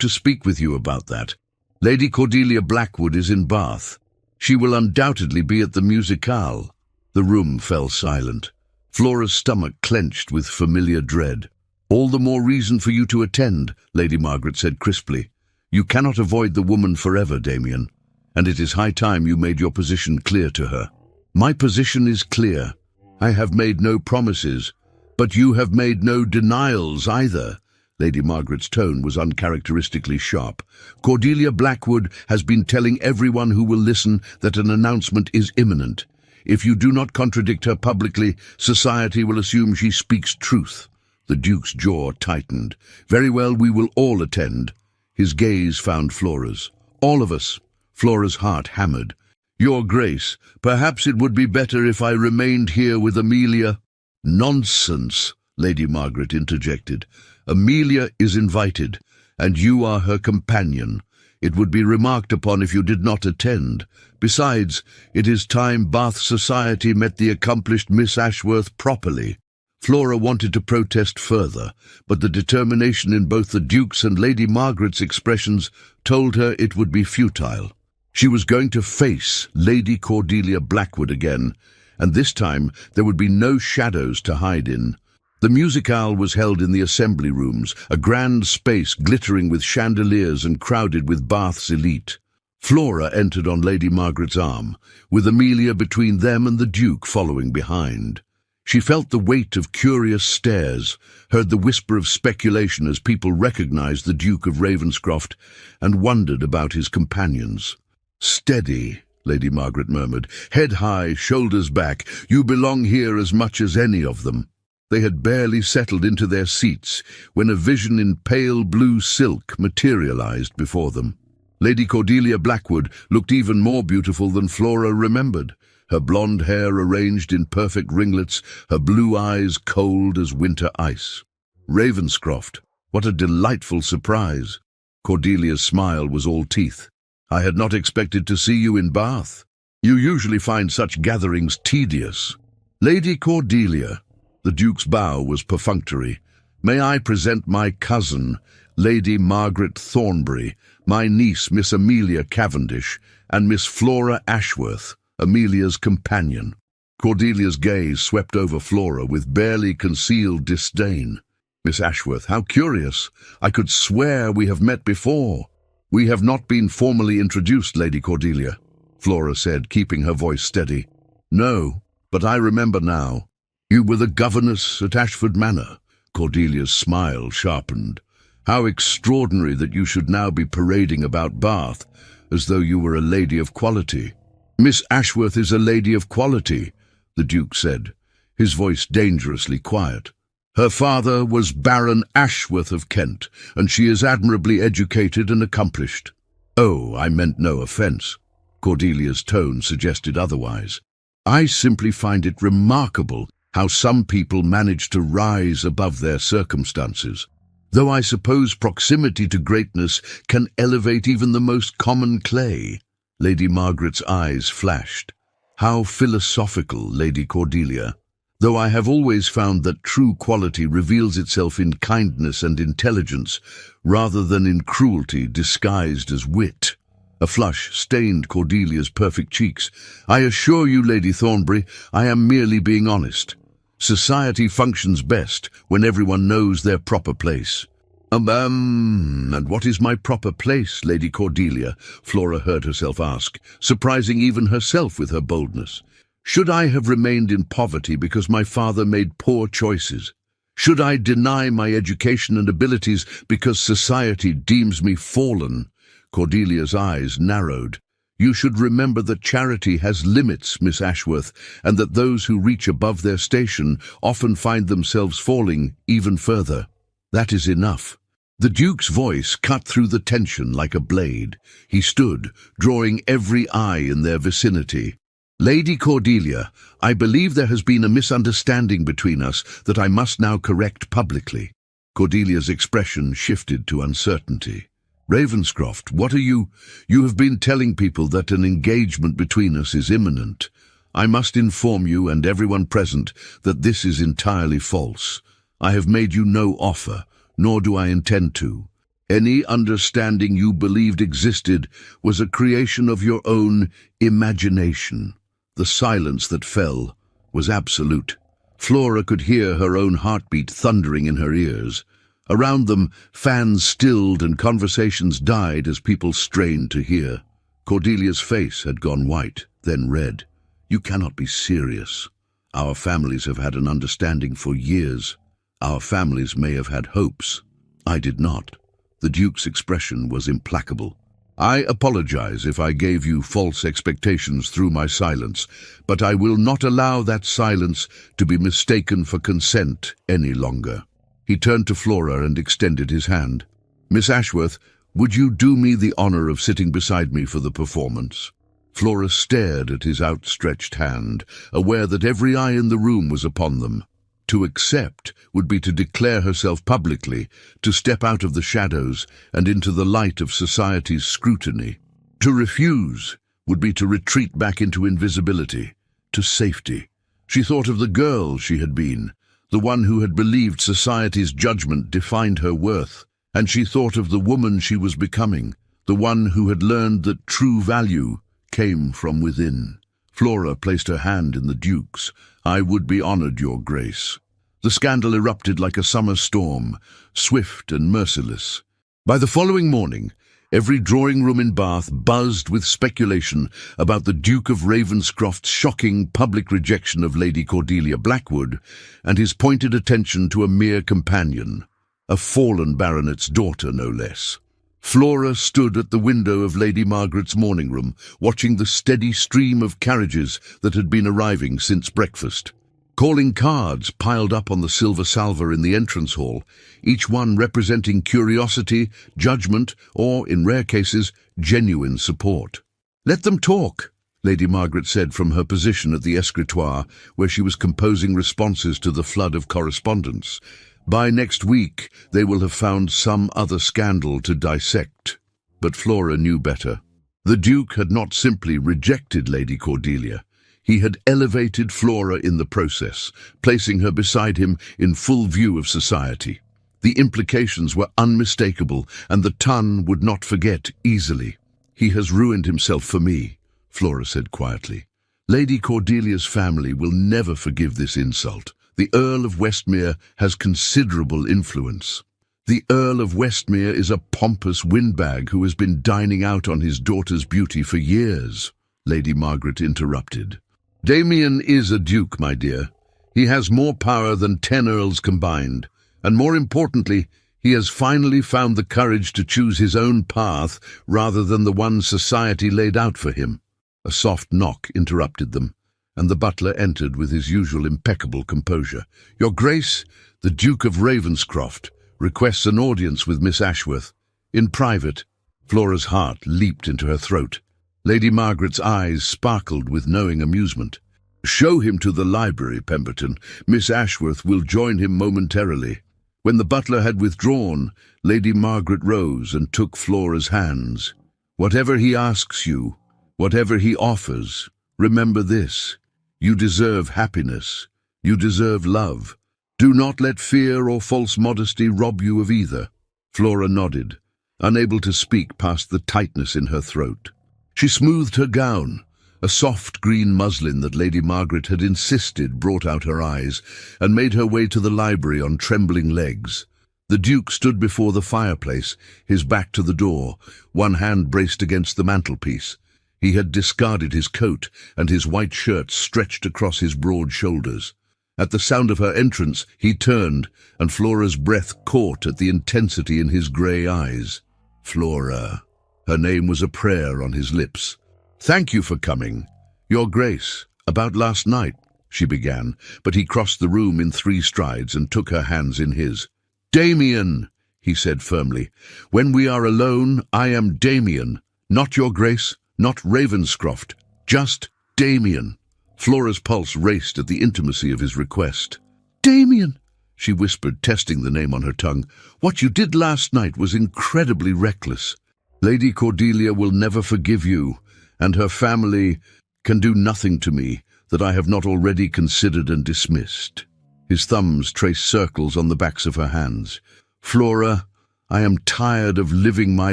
to speak with you about that. Lady Cordelia Blackwood is in Bath. She will undoubtedly be at the musicale." The room fell silent. Flora's stomach clenched with familiar dread. "All the more reason for you to attend," Lady Margaret said crisply. "You cannot avoid the woman forever, Damien, and it is high time you made your position clear to her." "My position is clear. I have made no promises, but you have made no denials either." Lady Margaret's tone was uncharacteristically sharp. "Cordelia Blackwood has been telling everyone who will listen that an announcement is imminent. If you do not contradict her publicly, society will assume she speaks truth." The Duke's jaw tightened. "Very well, we will all attend." His gaze found Flora's. All of us. Flora's heart hammered. Your Grace, perhaps it would be better if I remained here with Amelia. Nonsense, Lady Margaret interjected. Amelia is invited, and you are her companion. It would be remarked upon if you did not attend. Besides, it is time Bath society met the accomplished Miss Ashworth properly. Flora wanted to protest further, but the determination in both the Duke's and Lady Margaret's expressions told her it would be futile. She was going to face Lady Cordelia Blackwood again, and this time there would be no shadows to hide in. The musicale was held in the assembly rooms, a grand space glittering with chandeliers and crowded with Bath's elite. Flora entered on Lady Margaret's arm, with Amelia between them and the Duke following behind. She felt the weight of curious stares, heard the whisper of speculation as people recognized the Duke of Ravenscroft, and wondered about his companions. "Steady," Lady Margaret murmured. "Head high, shoulders back. You belong here as much as any of them." They had barely settled into their seats when a vision in pale blue silk materialized before them. Lady Cordelia Blackwood looked even more beautiful than Flora remembered, her blonde hair arranged in perfect ringlets, her blue eyes cold as winter ice. Ravenscroft, what a delightful surprise! Cordelia's smile was all teeth. "I had not expected to see you in Bath. You usually find such gatherings tedious." "Lady Cordelia," the Duke's bow was perfunctory, "may I present my cousin, Lady Margaret Thornbury, my niece Miss Amelia Cavendish, and Miss Flora Ashworth, Amelia's companion." Cordelia's gaze swept over Flora with barely concealed disdain. "Miss Ashworth, how curious! I could swear we have met before." "We have not been formally introduced, Lady Cordelia," Flora said, keeping her voice steady. "No, but I remember now. You were the governess at Ashford Manor." Cordelia's smile sharpened. "How extraordinary that you should now be parading about Bath, as though you were a lady of quality." "Miss Ashworth is a lady of quality," the Duke said, his voice dangerously quiet. "Her father was Baron Ashworth of Kent, and she is admirably educated and accomplished." "Oh, I meant no offence." Cordelia's tone suggested otherwise. "I simply find it remarkable how some people manage to rise above their circumstances, though I suppose proximity to greatness can elevate even the most common clay." Lady Margaret's eyes flashed. "How philosophical, Lady Cordelia. Though I have always found that true quality reveals itself in kindness and intelligence, rather than in cruelty disguised as wit." A flush stained Cordelia's perfect cheeks. "I assure you, Lady Thornbury, I am merely being honest. Society functions best when everyone knows their proper place." And what is my proper place, Lady Cordelia?" Flora heard herself ask, surprising even herself with her boldness. "Should I have remained in poverty because my father made poor choices? Should I deny my education and abilities because society deems me fallen?" Cordelia's eyes narrowed. "You should remember that charity has limits, Miss Ashworth, and that those who reach above their station often find themselves falling even further. That is enough." The Duke's voice cut through the tension like a blade. He stood, drawing every eye in their vicinity. "Lady Cordelia, I believe there has been a misunderstanding between us that I must now correct publicly." Cordelia's expression shifted to uncertainty. "Ravenscroft, what are you? You have been telling people that an engagement between us is imminent. I must inform you and everyone present that this is entirely false. I have made you no offer, nor do I intend to. Any understanding you believed existed was a creation of your own imagination." The silence that fell was absolute. Flora could hear her own heartbeat thundering in her ears. Around them, fans stilled and conversations died as people strained to hear. Cordelia's face had gone white, then red. "You cannot be serious. Our families have had an understanding for years. Our families may have had hopes. I did not." The Duke's expression was implacable. "I apologize if I gave you false expectations through my silence, but I will not allow that silence to be mistaken for consent any longer." He turned to Flora and extended his hand. "Miss Ashworth, Would you do me the honor of sitting beside me for the performance?" Flora stared at his outstretched hand, aware that every eye in the room was upon them. To accept would be to declare herself publicly, to step out of the shadows and into the light of society's scrutiny. To refuse would be to retreat back into invisibility, to safety. She thought of the girl she had been, the one who had believed society's judgment defined her worth, and she thought of the woman she was becoming, the one who had learned that true value came from within. Flora placed her hand in the Duke's. "I would be honored, Your Grace." The scandal erupted like a summer storm, swift and merciless. By the following morning, every drawing room in Bath buzzed with speculation about the Duke of Ravenscroft's shocking public rejection of Lady Cordelia Blackwood and his pointed attention to a mere companion, a fallen baronet's daughter no less. Flora stood at the window of Lady Margaret's morning room, watching the steady stream of carriages that had been arriving since breakfast. Calling cards piled up on the silver salver in the entrance hall, each one representing curiosity, judgment, or, in rare cases, genuine support. "Let them talk," Lady Margaret said from her position at the escritoire, where she was composing responses to the flood of correspondence. "By next week, they will have found some other scandal to dissect." But Flora knew better. The Duke had not simply rejected Lady Cordelia. He had elevated Flora in the process, placing her beside him in full view of society. The implications were unmistakable, and the Tun would not forget easily. "He has ruined himself for me," Flora said quietly. "Lady Cordelia's family will never forgive this insult. The Earl of Westmere has considerable influence." "The Earl of Westmere is a pompous windbag who has been dining out on his daughter's beauty for years," Lady Margaret interrupted. "Damien is a duke, my dear. He has more power than 10 earls combined, and more importantly, he has finally found the courage to choose his own path rather than the one society laid out for him." A soft knock interrupted them, and the butler entered with his usual impeccable composure. "Your Grace, the Duke of Ravenscroft requests an audience with Miss Ashworth. In private." Flora's heart leaped into her throat. Lady Margaret's eyes sparkled with knowing amusement. "Show him to the library, Pemberton. Miss Ashworth will join him momentarily." When the butler had withdrawn, Lady Margaret rose and took Flora's hands. "Whatever he asks you, whatever he offers, remember this. You deserve happiness. You deserve love. Do not let fear or false modesty rob you of either." Flora nodded, unable to speak past the tightness in her throat. She smoothed her gown. A soft green muslin that Lady Margaret had insisted brought out her eyes, and made her way to the library on trembling legs. The Duke stood before the fireplace, his back to the door, one hand braced against the mantelpiece. He had discarded his coat, and his white shirt stretched across his broad shoulders. At the sound of her entrance, he turned, and Flora's breath caught at the intensity in his grey eyes. "Flora." Her name was a prayer on his lips. "Thank you for coming. Your Grace, about last night," she began, but he crossed the room in 3 strides and took her hands in his. "Damien," he said firmly. "When we are alone, I am Damien, not Your Grace, not Ravenscroft, just Damien." Flora's pulse raced at the intimacy of his request. "Damien," she whispered, testing the name on her tongue. "What you did last night was incredibly reckless. Lady Cordelia will never forgive you, and her family can do nothing to me that I have not already considered and dismissed." His thumbs traced circles on the backs of her hands. "Flora, I am tired of living my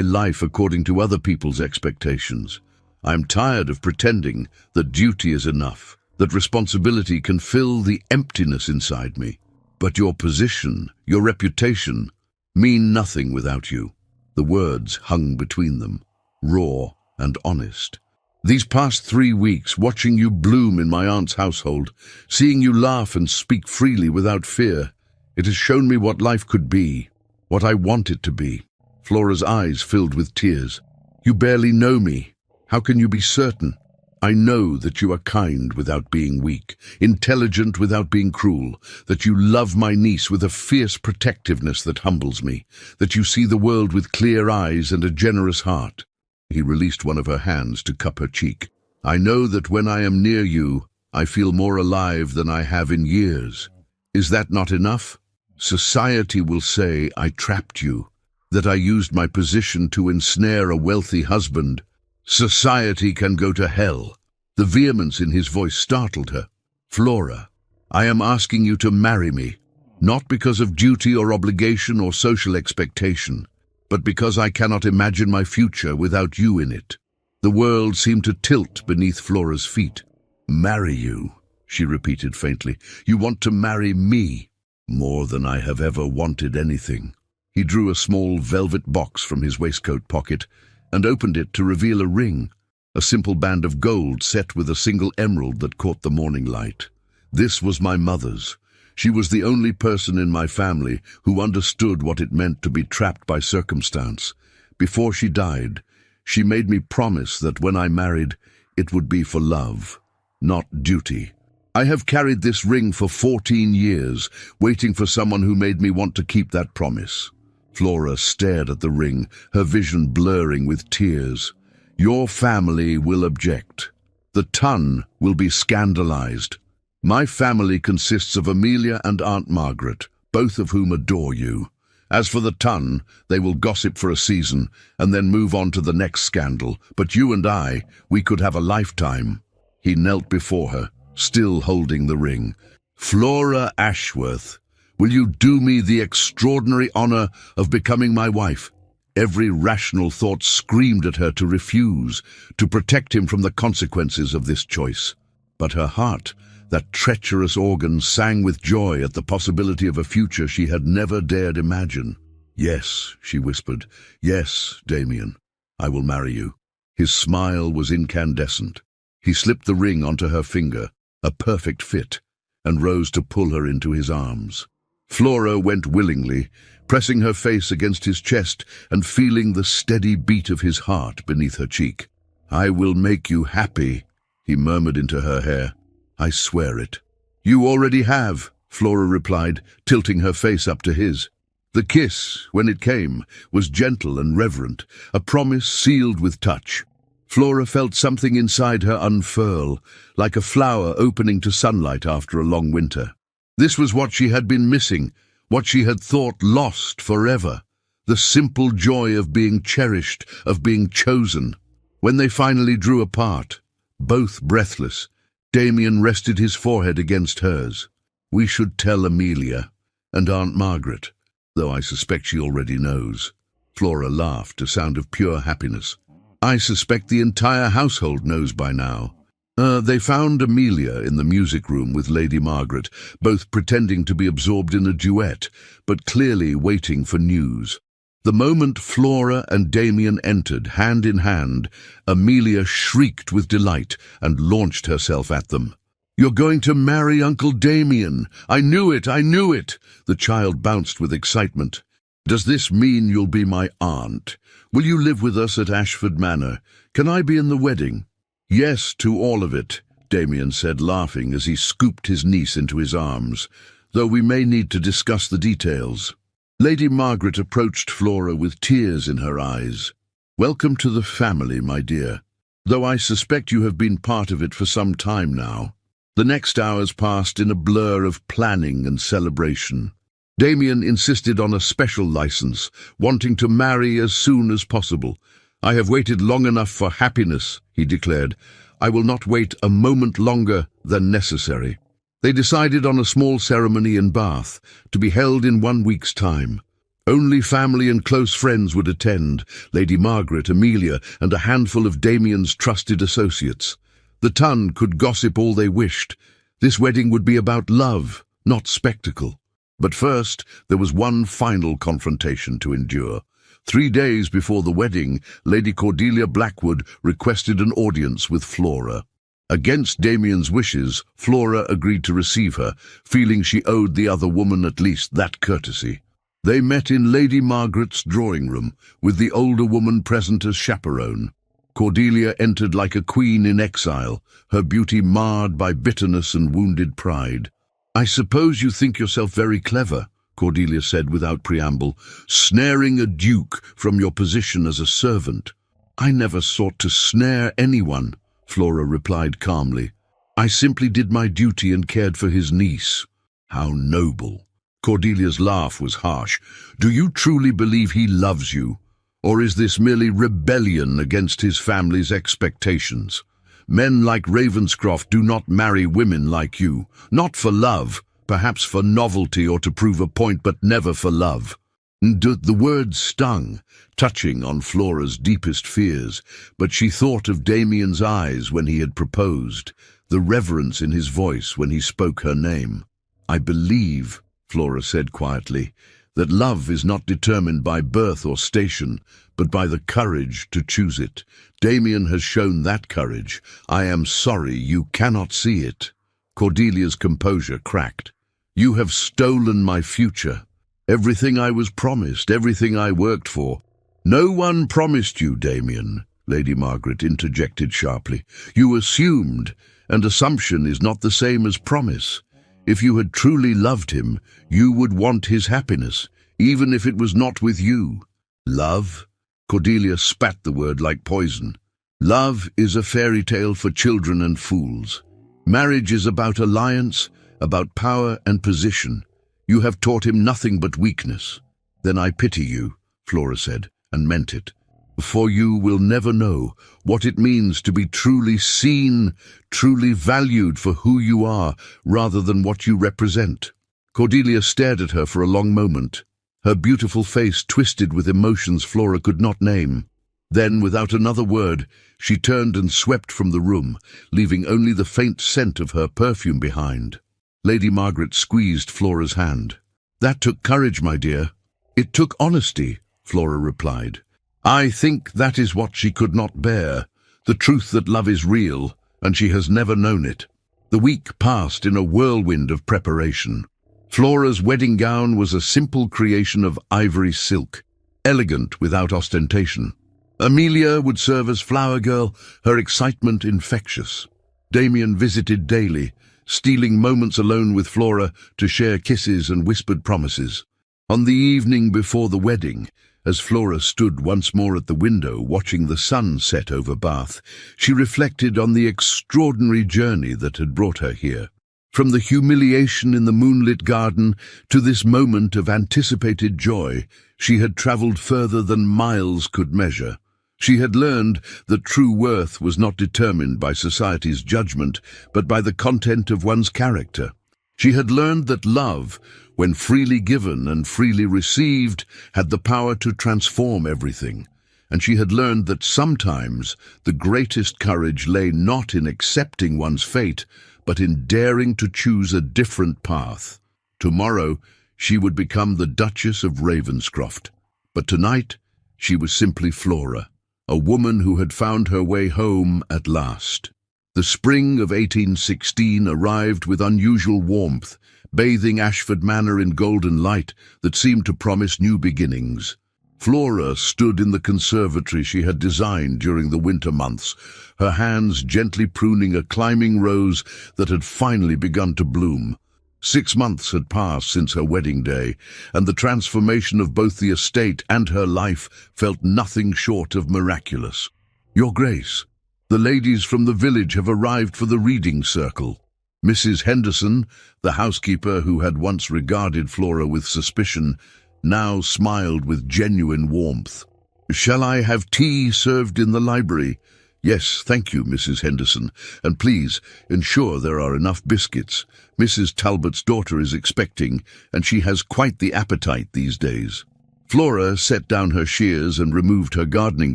life according to other people's expectations. I am tired of pretending that duty is enough, that responsibility can fill the emptiness inside me. But your position, your reputation, mean nothing without you." The words hung between them, raw and honest. "These past 3 weeks, watching you bloom in my aunt's household, seeing you laugh and speak freely without fear, it has shown me what life could be, what I want it to be." Flora's eyes filled with tears. "You barely know me. How can you be certain?" I know that you are kind without being weak, intelligent without being cruel, that you love my niece with a fierce protectiveness that humbles me, that you see the world with clear eyes and a generous heart." He released one of her hands to cup her cheek. "I know that when I am near you, I feel more alive than I have in years. Is that not enough? Society will say I trapped you, that I used my position to ensnare a wealthy husband. Society can go to hell." The vehemence in his voice startled her. "Flora, I am asking you to marry me, not because of duty or obligation or social expectation, but because I cannot imagine my future without you in it." The world seemed to tilt beneath Flora's feet. "Marry you," she repeated faintly. "You want to marry me?" "More than I have ever wanted anything." He drew a small velvet box from his waistcoat pocket and opened it to reveal a ring, a simple band of gold set with a single emerald that caught the morning light. "This was my mother's. She was the only person in my family who understood what it meant to be trapped by circumstance. Before she died, she made me promise that when I married, it would be for love, not duty. I have carried this ring for 14 years, waiting for someone who made me want to keep that promise." Flora stared at the ring, her vision blurring with tears. "Your family will object. The ton will be scandalized. My family consists of Amelia and Aunt Margaret, both of whom adore you. As for the ton, they will gossip for a season and then move on to the next scandal. But you and I, we could have a lifetime." He knelt before her, still holding the ring. "Flora Ashworth, will you do me the extraordinary honor of becoming my wife?" Every rational thought screamed at her to refuse, to protect him from the consequences of this choice. But her heart, that treacherous organ, sang with joy at the possibility of a future she had never dared imagine. "Yes," she whispered. "Yes, Damien, I will marry you." His smile was incandescent. He slipped the ring onto her finger, a perfect fit, and rose to pull her into his arms. Flora went willingly, pressing her face against his chest and feeling the steady beat of his heart beneath her cheek. "I will make you happy," he murmured into her hair. "I swear it." "You already have," Flora replied, tilting her face up to his. The kiss, when it came, was gentle and reverent, a promise sealed with touch. Flora felt something inside her unfurl, like a flower opening to sunlight after a long winter. This was what she had been missing, what she had thought lost forever, the simple joy of being cherished, of being chosen. When they finally drew apart, both breathless, Damien rested his forehead against hers. "We should tell Amelia and Aunt Margaret, though I suspect she already knows." Flora laughed, a sound of pure happiness. "I suspect the entire household knows by now." They found Amelia in the music room with Lady Margaret, both pretending to be absorbed in a duet, but clearly waiting for news. The moment Flora and Damien entered, hand in hand, Amelia shrieked with delight and launched herself at them. "You're going to marry Uncle Damien! I knew it! I knew it!" The child bounced with excitement. "Does this mean you'll be my aunt? Will you live with us at Ashford Manor? Can I be in the wedding?" "Yes to all of it," Damien said, laughing as he scooped his niece into his arms, "though we may need to discuss the details." Lady Margaret approached Flora with tears in her eyes. "Welcome to the family, my dear, though I suspect you have been part of it for some time now." The next hours passed in a blur of planning and celebration. Damien insisted on a special license, wanting to marry as soon as possible. "I have waited long enough for happiness," he declared. "I will not wait a moment longer than necessary." They decided on a small ceremony in Bath, to be held in 1 week's time. Only family and close friends would attend, Lady Margaret, Amelia, and a handful of Damien's trusted associates. The ton could gossip all they wished. This wedding would be about love, not spectacle. But first, there was one final confrontation to endure. 3 days before the wedding, Lady Cordelia Blackwood requested an audience with Flora. Against Damien's wishes, Flora agreed to receive her, feeling she owed the other woman at least that courtesy. They met in Lady Margaret's drawing room, with the older woman present as chaperone. Cordelia entered like a queen in exile, her beauty marred by bitterness and wounded pride. "I suppose you think yourself very clever," Cordelia said without preamble, "snaring a duke from your position as a servant." "I never sought to snare anyone," Flora replied calmly. "I simply did my duty and cared for his niece." "How noble." Cordelia's laugh was harsh. "Do you truly believe he loves you? Or is this merely rebellion against his family's expectations? Men like Ravenscroft do not marry women like you, not for love, perhaps for novelty or to prove a point, but never for love." The words stung, touching on Flora's deepest fears, but she thought of Damien's eyes when he had proposed, the reverence in his voice when he spoke her name. "I believe," Flora said quietly, "that love is not determined by birth or station, but by the courage to choose it. Damien has shown that courage. I am sorry you cannot see it." Cordelia's composure cracked. "You have stolen my future. Everything I was promised, everything I worked for." "No one promised you, Damien," Lady Margaret interjected sharply. "You assumed, and assumption is not the same as promise. If you had truly loved him, you would want his happiness, even if it was not with you." "Love?" Cordelia spat the word like poison. "Love is a fairy tale for children and fools. Marriage is about alliance, about power and position. You have taught him nothing but weakness." "Then I pity you," Flora said, and meant it. "For you will never know what it means to be truly seen, truly valued for who you are, rather than what you represent." Cordelia stared at her for a long moment, her beautiful face twisted with emotions Flora could not name. Then, without another word, she turned and swept from the room, leaving only the faint scent of her perfume behind. Lady Margaret squeezed Flora's hand. "That took courage, my dear." "It took honesty," Flora replied. "I think that is what she could not bear, the truth that love is real, and she has never known it." The week passed in a whirlwind of preparation. Flora's wedding gown was a simple creation of ivory silk, elegant without ostentation. Amelia would serve as flower girl, her excitement infectious. Damien visited daily, stealing moments alone with Flora to share kisses and whispered promises. On the evening before the wedding, as Flora stood once more at the window watching the sun set over Bath, she reflected on the extraordinary journey that had brought her here. From the humiliation in the moonlit garden to this moment of anticipated joy, she had travelled further than miles could measure. She had learned that true worth was not determined by society's judgment, but by the content of one's character. She had learned that love, when freely given and freely received, had the power to transform everything. And she had learned that sometimes the greatest courage lay not in accepting one's fate, but in daring to choose a different path. Tomorrow she would become the Duchess of Ravenscroft, but tonight she was simply Flora, a woman who had found her way home at last. The spring of 1816 arrived with unusual warmth, bathing Ashford Manor in golden light that seemed to promise new beginnings. Flora stood in the conservatory she had designed during the winter months, her hands gently pruning a climbing rose that had finally begun to bloom. 6 months had passed since her wedding day, and the transformation of both the estate and her life felt nothing short of miraculous. "Your Grace, the ladies from the village have arrived for the reading circle." Mrs. Henderson, the housekeeper who had once regarded Flora with suspicion, now smiled with genuine warmth. "Shall I have tea served in the library?" "Yes, thank you, Mrs. Henderson, and please ensure there are enough biscuits. Mrs. Talbot's daughter is expecting, and she has quite the appetite these days." Flora set down her shears and removed her gardening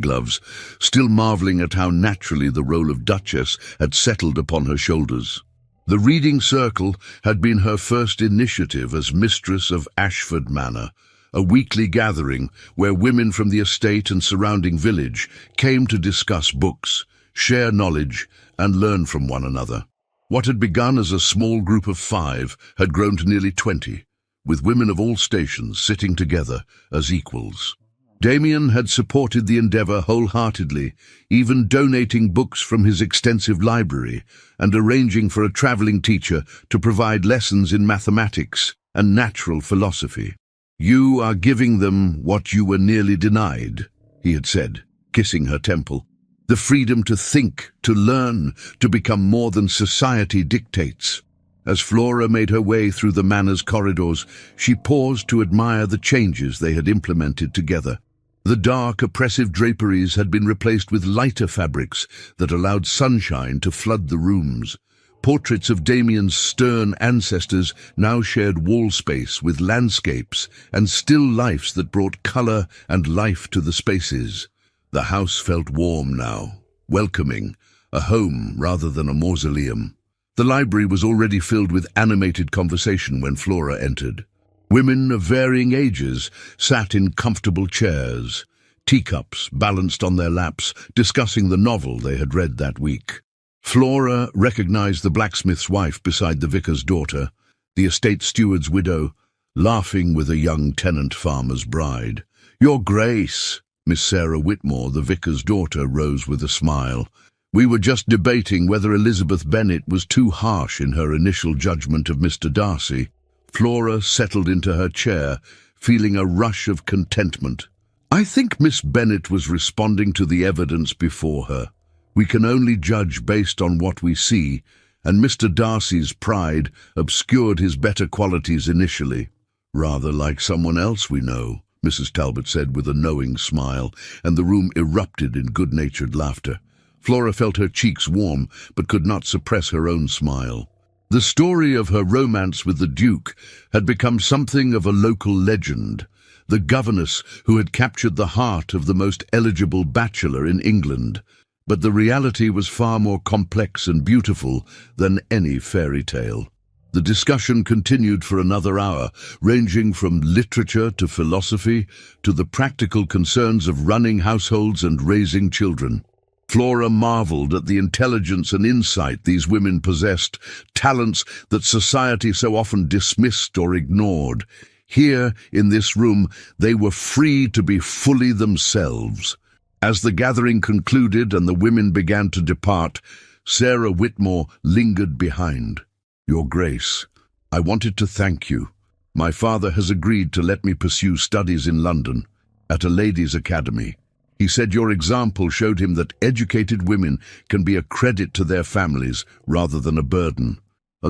gloves, still marvelling at how naturally the role of Duchess had settled upon her shoulders. The reading circle had been her first initiative as mistress of Ashford Manor, a weekly gathering where women from the estate and surrounding village came to discuss books, share knowledge, and learn from one another. What had begun as a small group of 5 had grown to nearly 20, with women of all stations sitting together as equals. Damien had supported the endeavour wholeheartedly, even donating books from his extensive library and arranging for a travelling teacher to provide lessons in mathematics and natural philosophy. "You are giving them what you were nearly denied," he had said, kissing her temple. "The freedom to think, to learn, to become more than society dictates." As Flora made her way through the manor's corridors, she paused to admire the changes they had implemented together. The dark, oppressive draperies had been replaced with lighter fabrics that allowed sunshine to flood the rooms. Portraits of Damien's stern ancestors now shared wall space with landscapes and still lifes that brought colour and life to the spaces. The house felt warm now, welcoming, a home rather than a mausoleum. The library was already filled with animated conversation when Flora entered. Women of varying ages sat in comfortable chairs, teacups balanced on their laps, discussing the novel they had read that week. Flora recognized the blacksmith's wife beside the vicar's daughter, the estate steward's widow, laughing with a young tenant farmer's bride. "Your Grace," Miss Sarah Whitmore, the vicar's daughter, rose with a smile. "We were just debating whether Elizabeth Bennet was too harsh in her initial judgment of Mr. Darcy." Flora settled into her chair, feeling a rush of contentment. "I think Miss Bennet was responding to the evidence before her. We can only judge based on what we see, and Mr. Darcy's pride obscured his better qualities initially." "Rather like someone else we know," Mrs. Talbot said with a knowing smile, and the room erupted in good-natured laughter. Flora felt her cheeks warm, but could not suppress her own smile. The story of her romance with the Duke had become something of a local legend. The Governess who had captured the heart of the most eligible bachelor in England. But the reality was far more complex and beautiful than any fairy tale. The discussion continued for another hour, ranging from literature to philosophy to the practical concerns of running households and raising children. Flora marveled at the intelligence and insight these women possessed, talents that society so often dismissed or ignored. Here, in this room, they were free to be fully themselves. As the gathering concluded and the women began to depart, Sarah Whitmore lingered behind. "Your Grace, I wanted to thank you. My father has agreed to let me pursue studies in London, at a ladies' academy. He said your example showed him that educated women can be a credit to their families rather than a burden."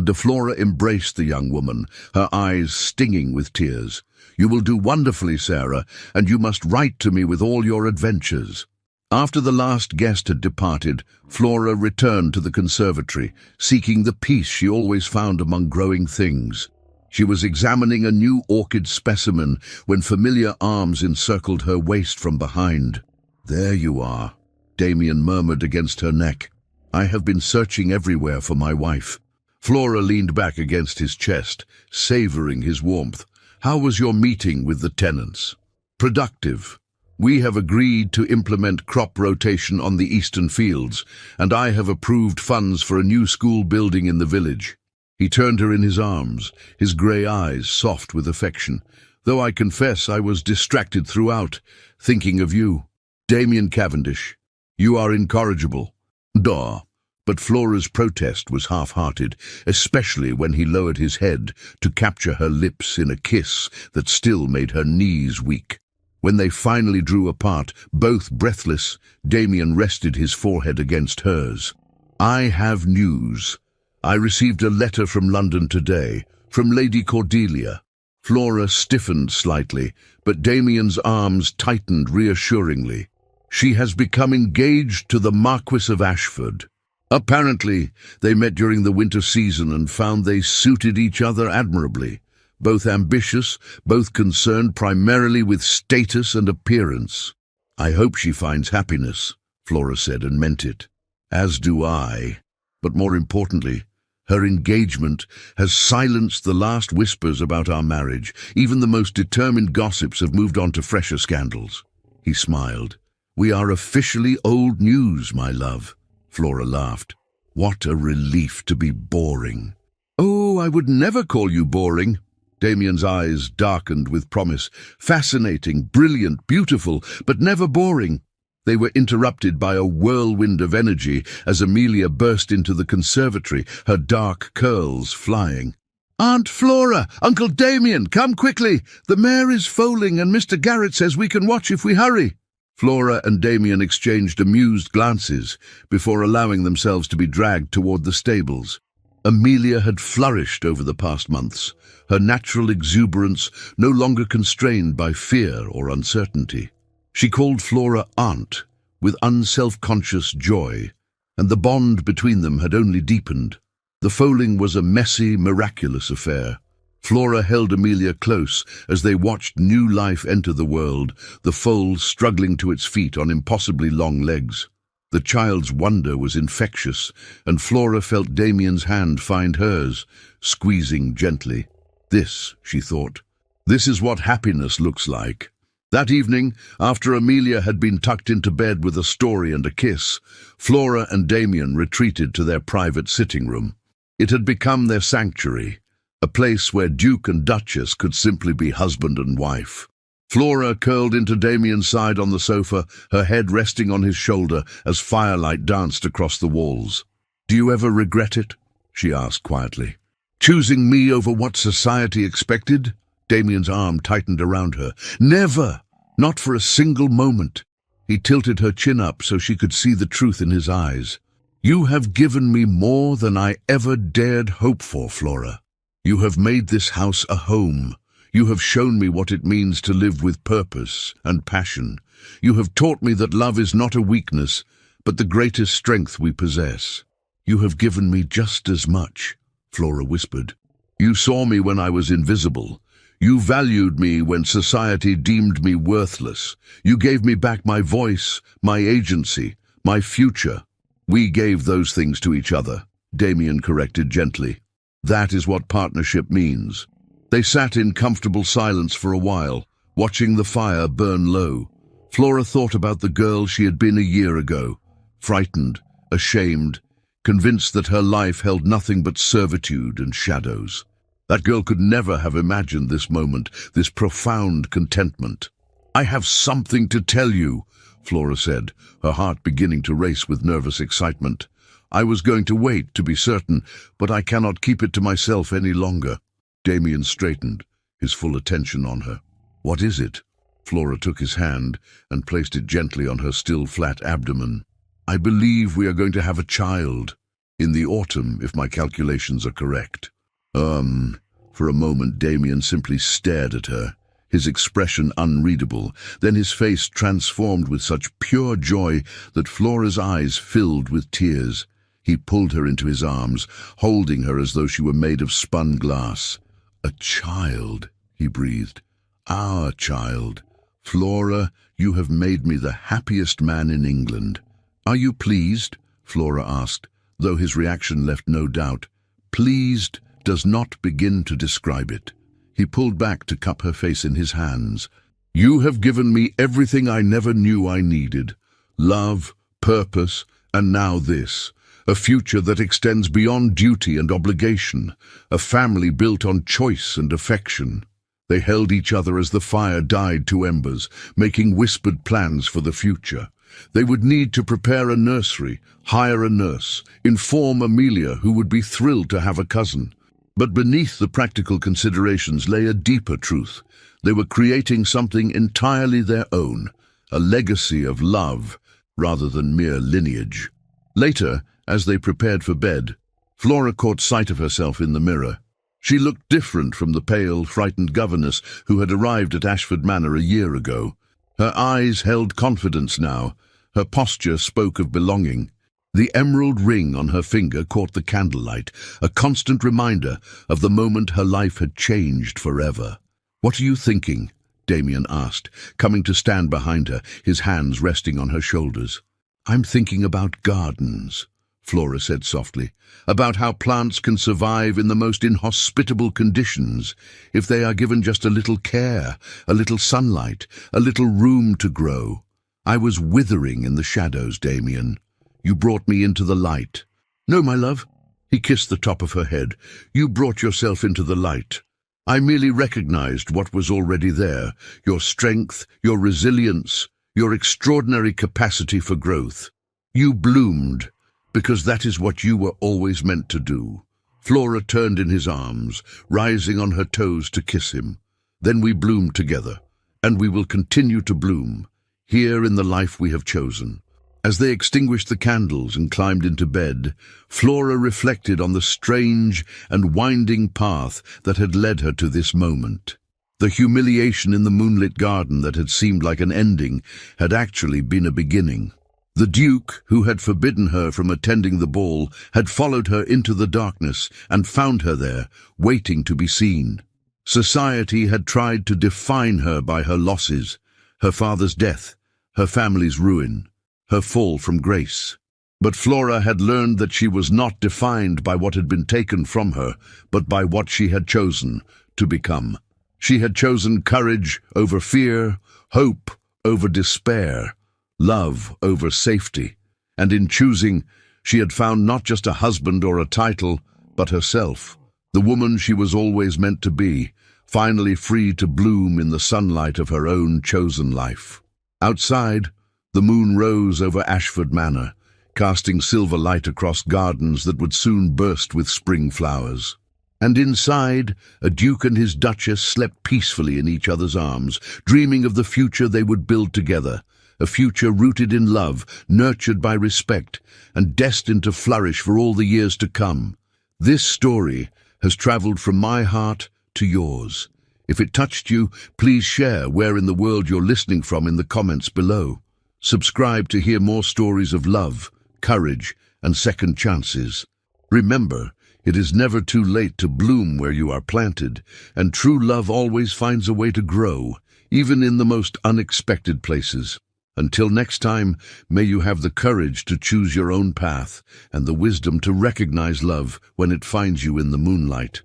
De Flora embraced the young woman, her eyes stinging with tears. "You will do wonderfully, Sarah, and you must write to me with all your adventures." After the last guest had departed, Flora returned to the conservatory, seeking the peace she always found among growing things. She was examining a new orchid specimen when familiar arms encircled her waist from behind. "There you are," Damien murmured against her neck. "I have been searching everywhere for my wife." Flora leaned back against his chest, savouring his warmth. "How was your meeting with the tenants?" "Productive. We have agreed to implement crop rotation on the eastern fields, and I have approved funds for a new school building in the village." He turned her in his arms, his grey eyes soft with affection. "Though I confess I was distracted throughout, thinking of you. Damien Cavendish, you are incorrigible." "Duh." But Flora's protest was half-hearted, especially when he lowered his head to capture her lips in a kiss that still made her knees weak. When they finally drew apart, both breathless, Damien rested his forehead against hers. "I have news. I received a letter from London today, from Lady Cordelia." Flora stiffened slightly, but Damien's arms tightened reassuringly. "She has become engaged to the Marquis of Ashford. Apparently, they met during the winter season and found they suited each other admirably. Both ambitious, both concerned primarily with status and appearance." "I hope she finds happiness," Flora said, and meant it. "As do I. But more importantly, her engagement has silenced the last whispers about our marriage. Even the most determined gossips have moved on to fresher scandals." He smiled. "We are officially old news, my love." Flora laughed. "What a relief to be boring." "Oh, I would never call you boring." Damien's eyes darkened with promise. Fascinating, brilliant, beautiful, but never boring. They were interrupted by a whirlwind of energy as Amelia burst into the conservatory, her dark curls flying. "Aunt Flora! Uncle Damien! Come quickly! The mare is foaling and Mr. Garrett says we can watch if we hurry." Flora and Damien exchanged amused glances before allowing themselves to be dragged toward the stables. Amelia had flourished over the past months, her natural exuberance no longer constrained by fear or uncertainty. She called Flora aunt with unself-conscious joy, and the bond between them had only deepened. The foaling was a messy, miraculous affair. Flora held Amelia close as they watched new life enter the world, the foal struggling to its feet on impossibly long legs. The child's wonder was infectious, and Flora felt Damien's hand find hers, squeezing gently. This, she thought, this is what happiness looks like. That evening, after Amelia had been tucked into bed with a story and a kiss, Flora and Damien retreated to their private sitting room. It had become their sanctuary, a place where Duke and Duchess could simply be husband and wife. Flora curled into Damien's side on the sofa, her head resting on his shoulder as firelight danced across the walls. "Do you ever regret it?" she asked quietly. "Choosing me over what society expected?" Damien's arm tightened around her. "Never! Not for a single moment." He tilted her chin up so she could see the truth in his eyes. "You have given me more than I ever dared hope for, Flora. You have made this house a home. You have shown me what it means to live with purpose and passion. You have taught me that love is not a weakness, but the greatest strength we possess. You have given me just as much," Flora whispered. "You saw me when I was invisible. You valued me when society deemed me worthless. You gave me back my voice, my agency, my future." "We gave those things to each other," Damien corrected gently. "That is what partnership means." They sat in comfortable silence for a while, watching the fire burn low. Flora thought about the girl she had been a year ago, frightened, ashamed, convinced that her life held nothing but servitude and shadows. That girl could never have imagined this moment, this profound contentment. "I have something to tell you," Flora said, her heart beginning to race with nervous excitement. "I was going to wait, to be certain, but I cannot keep it to myself any longer." Damien straightened, his full attention on her. "What is it?" Flora took his hand and placed it gently on her still flat abdomen. "I believe we are going to have a child. In the autumn, if my calculations are correct." For a moment Damien simply stared at her, his expression unreadable. Then his face transformed with such pure joy that Flora's eyes filled with tears. He pulled her into his arms, holding her as though she were made of spun glass. "A child," he breathed. "Our child. Flora, you have made me the happiest man in England." "Are you pleased?" Flora asked, though his reaction left no doubt. "Pleased does not begin to describe it." He pulled back to cup her face in his hands. "You have given me everything I never knew I needed. Love, purpose, and now this. A future that extends beyond duty and obligation. A family built on choice and affection." They held each other as the fire died to embers, making whispered plans for the future. They would need to prepare a nursery, hire a nurse, inform Amelia, who would be thrilled to have a cousin. But beneath the practical considerations lay a deeper truth. They were creating something entirely their own, a legacy of love rather than mere lineage. Later, as they prepared for bed, Flora caught sight of herself in the mirror. She looked different from the pale, frightened governess who had arrived at Ashford Manor a year ago. Her eyes held confidence now. Her posture spoke of belonging. The emerald ring on her finger caught the candlelight, a constant reminder of the moment her life had changed forever. "What are you thinking?" Damien asked, coming to stand behind her, his hands resting on her shoulders. "I'm thinking about gardens," Flora said softly, "about how plants can survive in the most inhospitable conditions if they are given just a little care, a little sunlight, a little room to grow. I was withering in the shadows, Damien. You brought me into the light." "No, my love." He kissed the top of her head. "You brought yourself into the light. I merely recognized what was already there, your strength, your resilience, your extraordinary capacity for growth. You bloomed, because that is what you were always meant to do. Flora turned in his arms, rising on her toes to kiss him. Then we bloomed together, and we will continue to bloom, here in the life we have chosen. As they extinguished the candles and climbed into bed, Flora reflected on the strange and winding path that had led her to this moment. The humiliation in the moonlit garden that had seemed like an ending had actually been a beginning. The Duke, who had forbidden her from attending the ball, had followed her into the darkness and found her there, waiting to be seen. Society had tried to define her by her losses, her father's death, her family's ruin, her fall from grace. But Flora had learned that she was not defined by what had been taken from her, but by what she had chosen to become. She had chosen courage over fear, hope over despair, love over safety. And in choosing, she had found not just a husband or a title, but herself, the woman she was always meant to be, finally free to bloom in the sunlight of her own chosen life. Outside, the moon rose over Ashford Manor, casting silver light across gardens that would soon burst with spring flowers. And inside, a duke and his duchess slept peacefully in each other's arms, dreaming of the future they would build together, a future rooted in love, nurtured by respect, and destined to flourish for all the years to come. This story has traveled from my heart to yours. If it touched you, please share where in the world you're listening from in the comments below. Subscribe to hear more stories of love, courage, and second chances. Remember, it is never too late to bloom where you are planted, and true love always finds a way to grow, even in the most unexpected places. Until next time, may you have the courage to choose your own path and the wisdom to recognize love when it finds you in the moonlight.